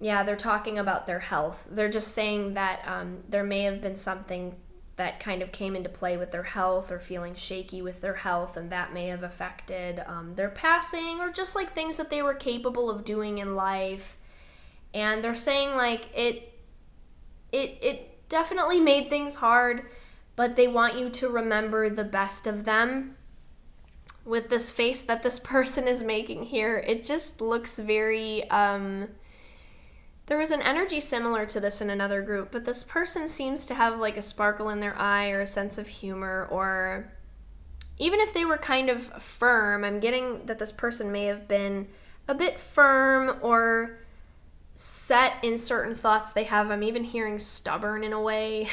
Yeah, they're talking about their health. They're just saying that there may have been something that kind of came into play with their health, or feeling shaky with their health, and that may have affected their passing, or just like things that they were capable of doing in life. And they're saying like it definitely made things hard, but they want you to remember the best of them. With this face that this person is making here, it just looks very there was an energy similar to this in another group, but this person seems to have like a sparkle in their eye, or a sense of humor, or even if they were kind of firm, I'm getting that this person may have been a bit firm or set in certain thoughts they have. I'm even hearing stubborn in a way.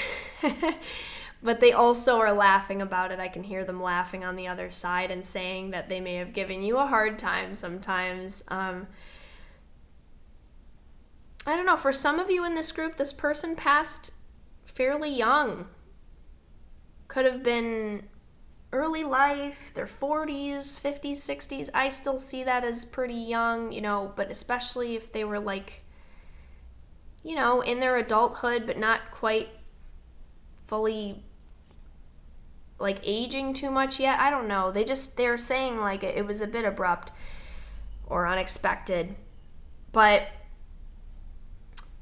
But they also are laughing about it. I can hear them laughing on the other side and saying that they may have given you a hard time sometimes. I don't know, for some of you in this group, this person passed fairly young. Could have been early life, their 40s, 50s, 60s. I still see that as pretty young, but especially if they were like, in their adulthood, but not quite fully like aging too much yet. I don't know. They're saying like it was a bit abrupt or unexpected, but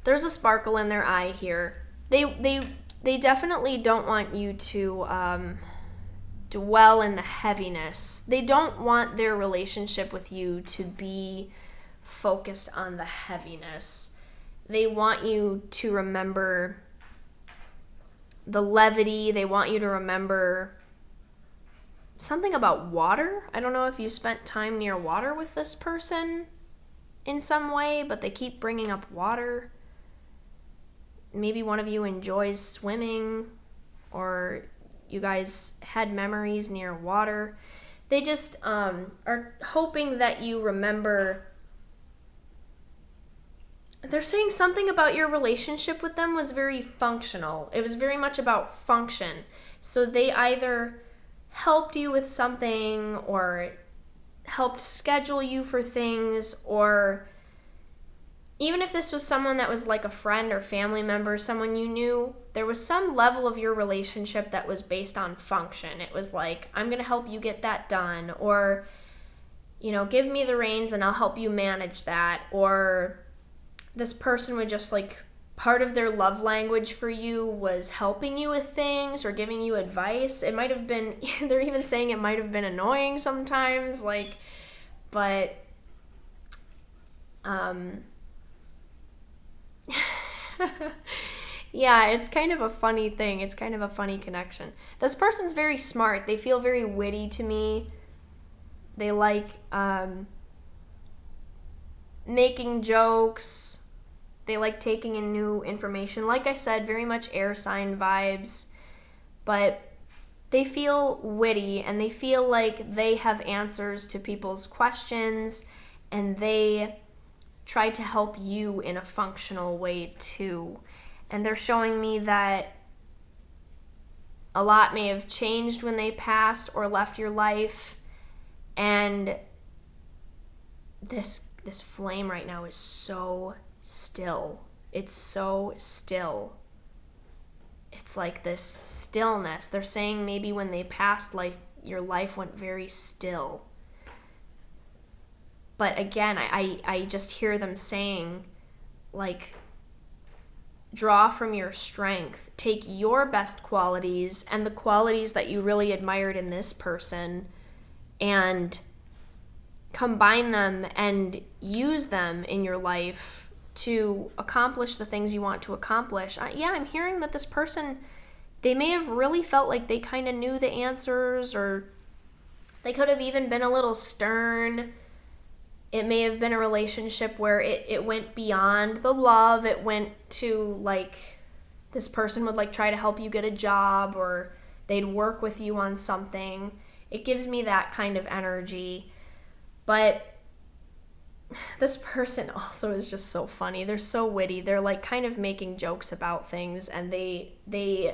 there's a sparkle in their eye here. They definitely don't want you to dwell in the heaviness. They don't want their relationship with you to be focused on the heaviness. They want you to remember the levity. They want you to remember something about water. I don't know if you spent time near water with this person in some way, but they keep bringing up water. Maybe one of you enjoys swimming, or you guys had memories near water. They just are hoping that you remember. They're saying something about your relationship with them was very functional. It was very much about function. So they either helped you with something, or helped schedule you for things, or even if this was someone that was like a friend or family member, someone you knew, there was some level of your relationship that was based on function. It was like, I'm going to help you get that done, or, give me the reins and I'll help you manage that. Or this person would just like, part of their love language for you was helping you with things or giving you advice. It might have been, they're even saying it might have been annoying sometimes, but yeah, it's kind of a funny thing. It's kind of a funny connection. This person's very smart. They feel very witty to me. They like making jokes. They like taking in new information. Like I said, very much air sign vibes. But they feel witty, and they feel like they have answers to people's questions, and they try to help you in a functional way too. And they're showing me that a lot may have changed when they passed or left your life, and this flame right now is so still. It's so still. It's like this stillness. They're saying maybe when they passed, like, your life went very still. But again, I just hear them saying, like, draw from your strength. Take your best qualities and the qualities that you really admired in this person and combine them and use them in your life to accomplish the things you want to accomplish. Yeah, I'm hearing that this person, they may have really felt like they kind of knew the answers, or they could have even been a little stern. It may have been a relationship where it went beyond the love. It went to, like, this person would, like, try to help you get a job, or they'd work with you on something. It gives me that kind of energy. But this person also is just so funny. They're so witty. They're, like, kind of making jokes about things, and they're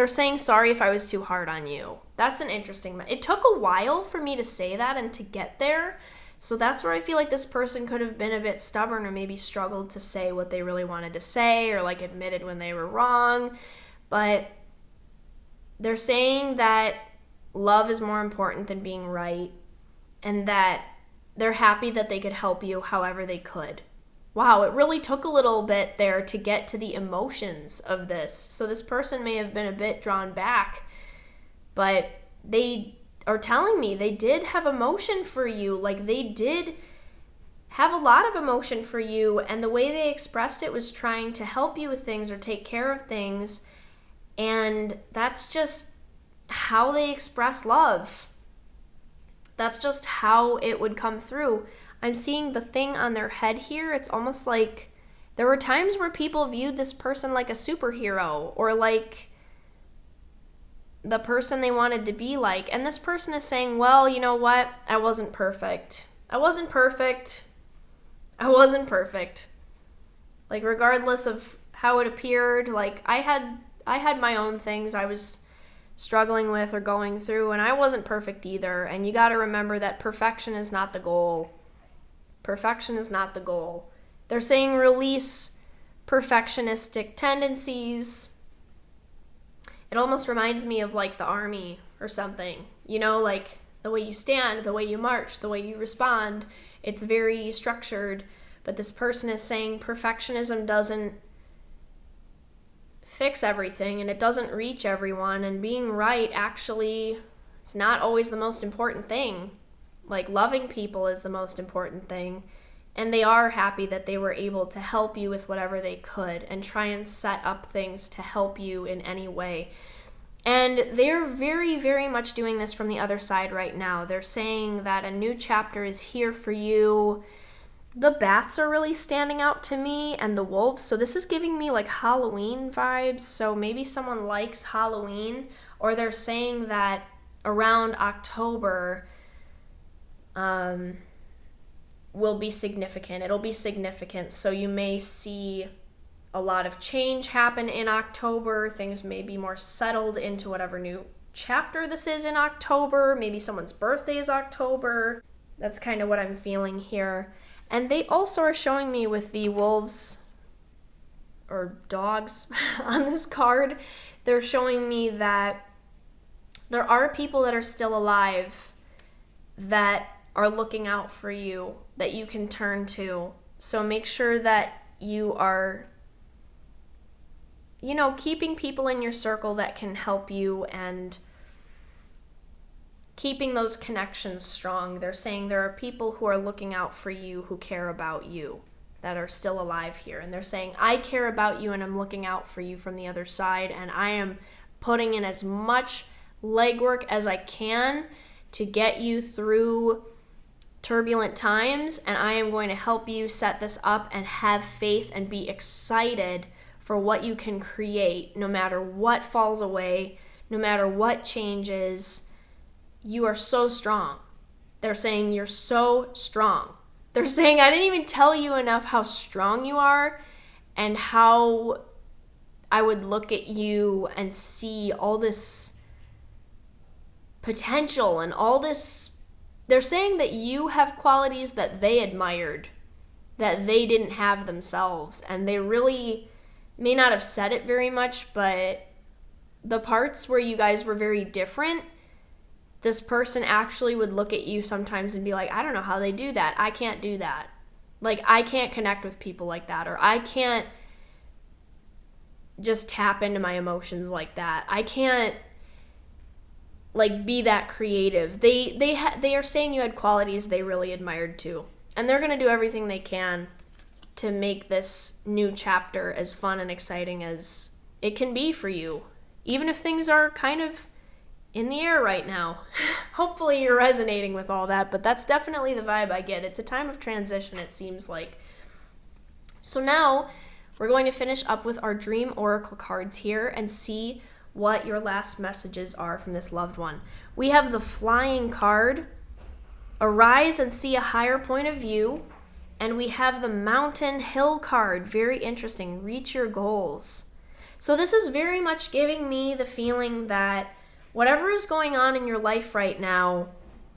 saying, sorry if I was too hard on you. That's an interesting... It took a while for me to say that and to get there. So that's where I feel like this person could have been a bit stubborn, or maybe struggled to say what they really wanted to say, or, like, admitted when they were wrong. But they're saying that love is more important than being right, and that they're happy that they could help you however they could. Wow, it really took a little bit there to get to the emotions of this. So this person may have been a bit drawn back, but they are telling me they did have emotion for you. Like, they did have a lot of emotion for you, and the way they expressed it was trying to help you with things or take care of things, and that's just how they express love. That's just how it would come through. I'm seeing the thing on their head here. It's almost like there were times where people viewed this person like a superhero, or like the person they wanted to be like. And this person is saying, well, you know what? I wasn't perfect. I wasn't perfect. Like, regardless of how it appeared, like, I had my own things I was struggling with or going through, and I wasn't perfect either. And you got to remember that perfection is not the goal. Perfection is not the goal. They're saying release perfectionistic tendencies. It almost reminds me of, like, the army or something. You know, like, the way you stand, the way you march, the way you respond. It's very structured. But this person is saying perfectionism doesn't fix everything, and it doesn't reach everyone, and being right, actually, it's not always the most important thing. Like, loving people is the most important thing, and they are happy that they were able to help you with whatever they could and try and set up things to help you in any way. And they're very, very much doing this from the other side right now. They're saying that a new chapter is here for you. The bats are really standing out to me, and the wolves. So this is giving me, like, Halloween vibes. So maybe someone likes Halloween, or they're saying that around October will be significant. It'll be significant. So you may see a lot of change happen in October. Things may be more settled into whatever new chapter this is in October. Maybe someone's birthday is October. That's kind of what I'm feeling here. And they also are showing me with the wolves or dogs on this card, they're showing me that there are people that are still alive that are looking out for you, that you can turn to. So make sure that you are, you know, keeping people in your circle that can help you and keeping those connections strong. They're saying there are people who are looking out for you, who care about you, that are still alive here. And they're saying, I care about you and I'm looking out for you from the other side, and I am putting in as much legwork as I can to get you through turbulent times, and I am going to help you set this up and have faith and be excited for what you can create, no matter what falls away, no matter what changes. You are so strong. They're saying you're so strong. They're saying, I didn't even tell you enough how strong you are, and how I would look at you and see all this potential and all this. They're saying that you have qualities that they admired, that they didn't have themselves. And they really may not have said it very much, but the parts where you guys were very different, this person actually would look at you sometimes and be like, I don't know how they do that. I can't do that. Like, I can't connect with people like that, or I can't just tap into my emotions like that. I can't, like, be that creative. They are saying you had qualities they really admired too. And they're going to do everything they can to make this new chapter as fun and exciting as it can be for you, even if things are kind of in the air right now. Hopefully you're resonating with all that, but that's definitely the vibe I get. It's a time of transition, it seems like. So now we're going to finish up with our dream oracle cards here and see what your last messages are from this loved one. We have the Flying card, Arise and see a higher point of view. And we have the Mountain Hill card, very interesting, reach your goals. So this is very much giving me the feeling that whatever is going on in your life right now,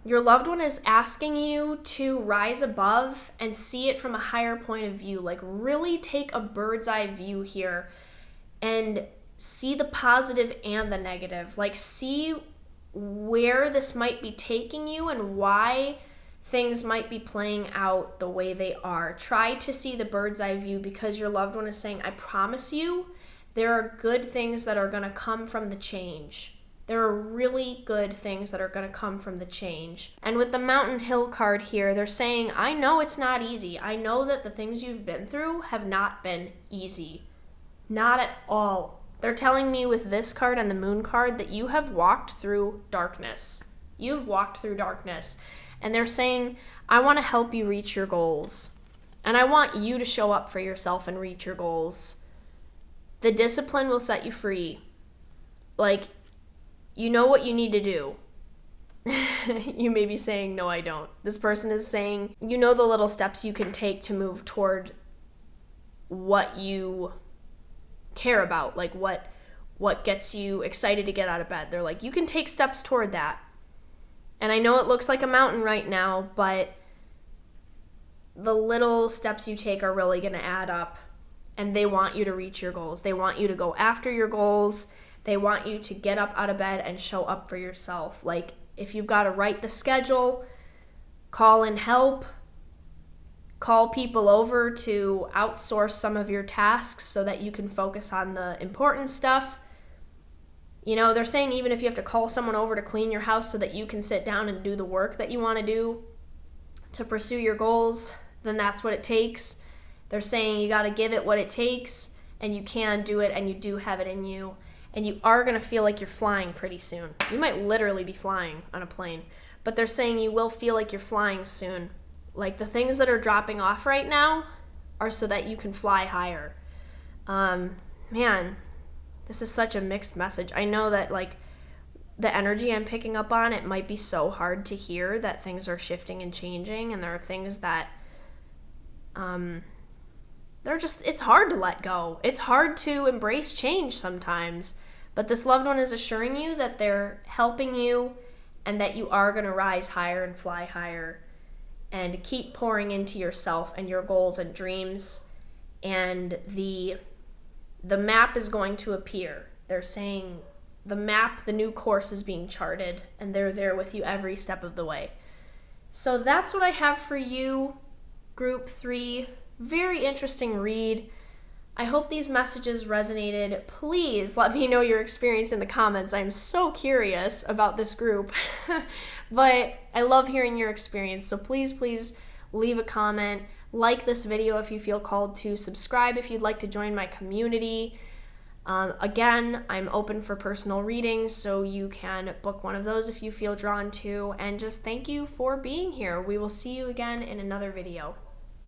your loved one is asking you to rise above and see it from a higher point of view. Like really take a bird's eye view here and see the positive and the negative. Like see where this might be taking you and why things might be playing out the way they are. Try to see the bird's eye view because your loved one is saying, I promise you, there are good things that are going to come from the change. There are really good things that are going to come from the change. And with the Mountain Hill card here, they're saying, I know it's not easy. I know that the things you've been through have not been easy. Not at all. They're telling me with this card and the Moon card that you have walked through darkness. You've walked through darkness. And they're saying, I want to help you reach your goals. And I want you to show up for yourself and reach your goals. The discipline will set you free. Like, you know what you need to do. You may be saying, no, I don't. This person is saying, you know the little steps you can take to move toward what you care about. Like, what gets you excited to get out of bed. They're like, you can take steps toward that. And I know it looks like a mountain right now, but the little steps you take are really going to add up. And they want you to reach your goals. They want you to go after your goals. They want you to get up out of bed and show up for yourself. Like, if you've got to write the schedule, call in help, call people over to outsource some of your tasks so that you can focus on the important stuff. You know, they're saying even if you have to call someone over to clean your house so that you can sit down and do the work that you want to do to pursue your goals, then that's what it takes. They're saying you got to give it what it takes, and you can do it, and you do have it in you, and you are going to feel like you're flying pretty soon. You might literally be flying on a plane, but they're saying you will feel like you're flying soon. Like the things that are dropping off right now are so that you can fly higher. Man, this is such a mixed message. I know that like the energy I'm picking up on, it might be so hard to hear that things are shifting and changing, and there are things that it's hard to let go. It's hard to embrace change sometimes, but this loved one is assuring you that they're helping you and that you are going to rise higher and fly higher and keep pouring into yourself and your goals and dreams, and the map is going to appear. They're saying the map, the new course is being charted, and they're there with you every step of the way. So that's what I have for you, Group 3. Very interesting read. I hope these messages resonated. Please let me know your experience in the comments. I'm so curious about this group, but I love hearing your experience. So please leave a comment. Like this video if you feel called to. Subscribe if you'd like to join my community. Again, I'm open for personal readings, so you can book one of those if you feel drawn to. And just thank you for being here. We will see you again in another video.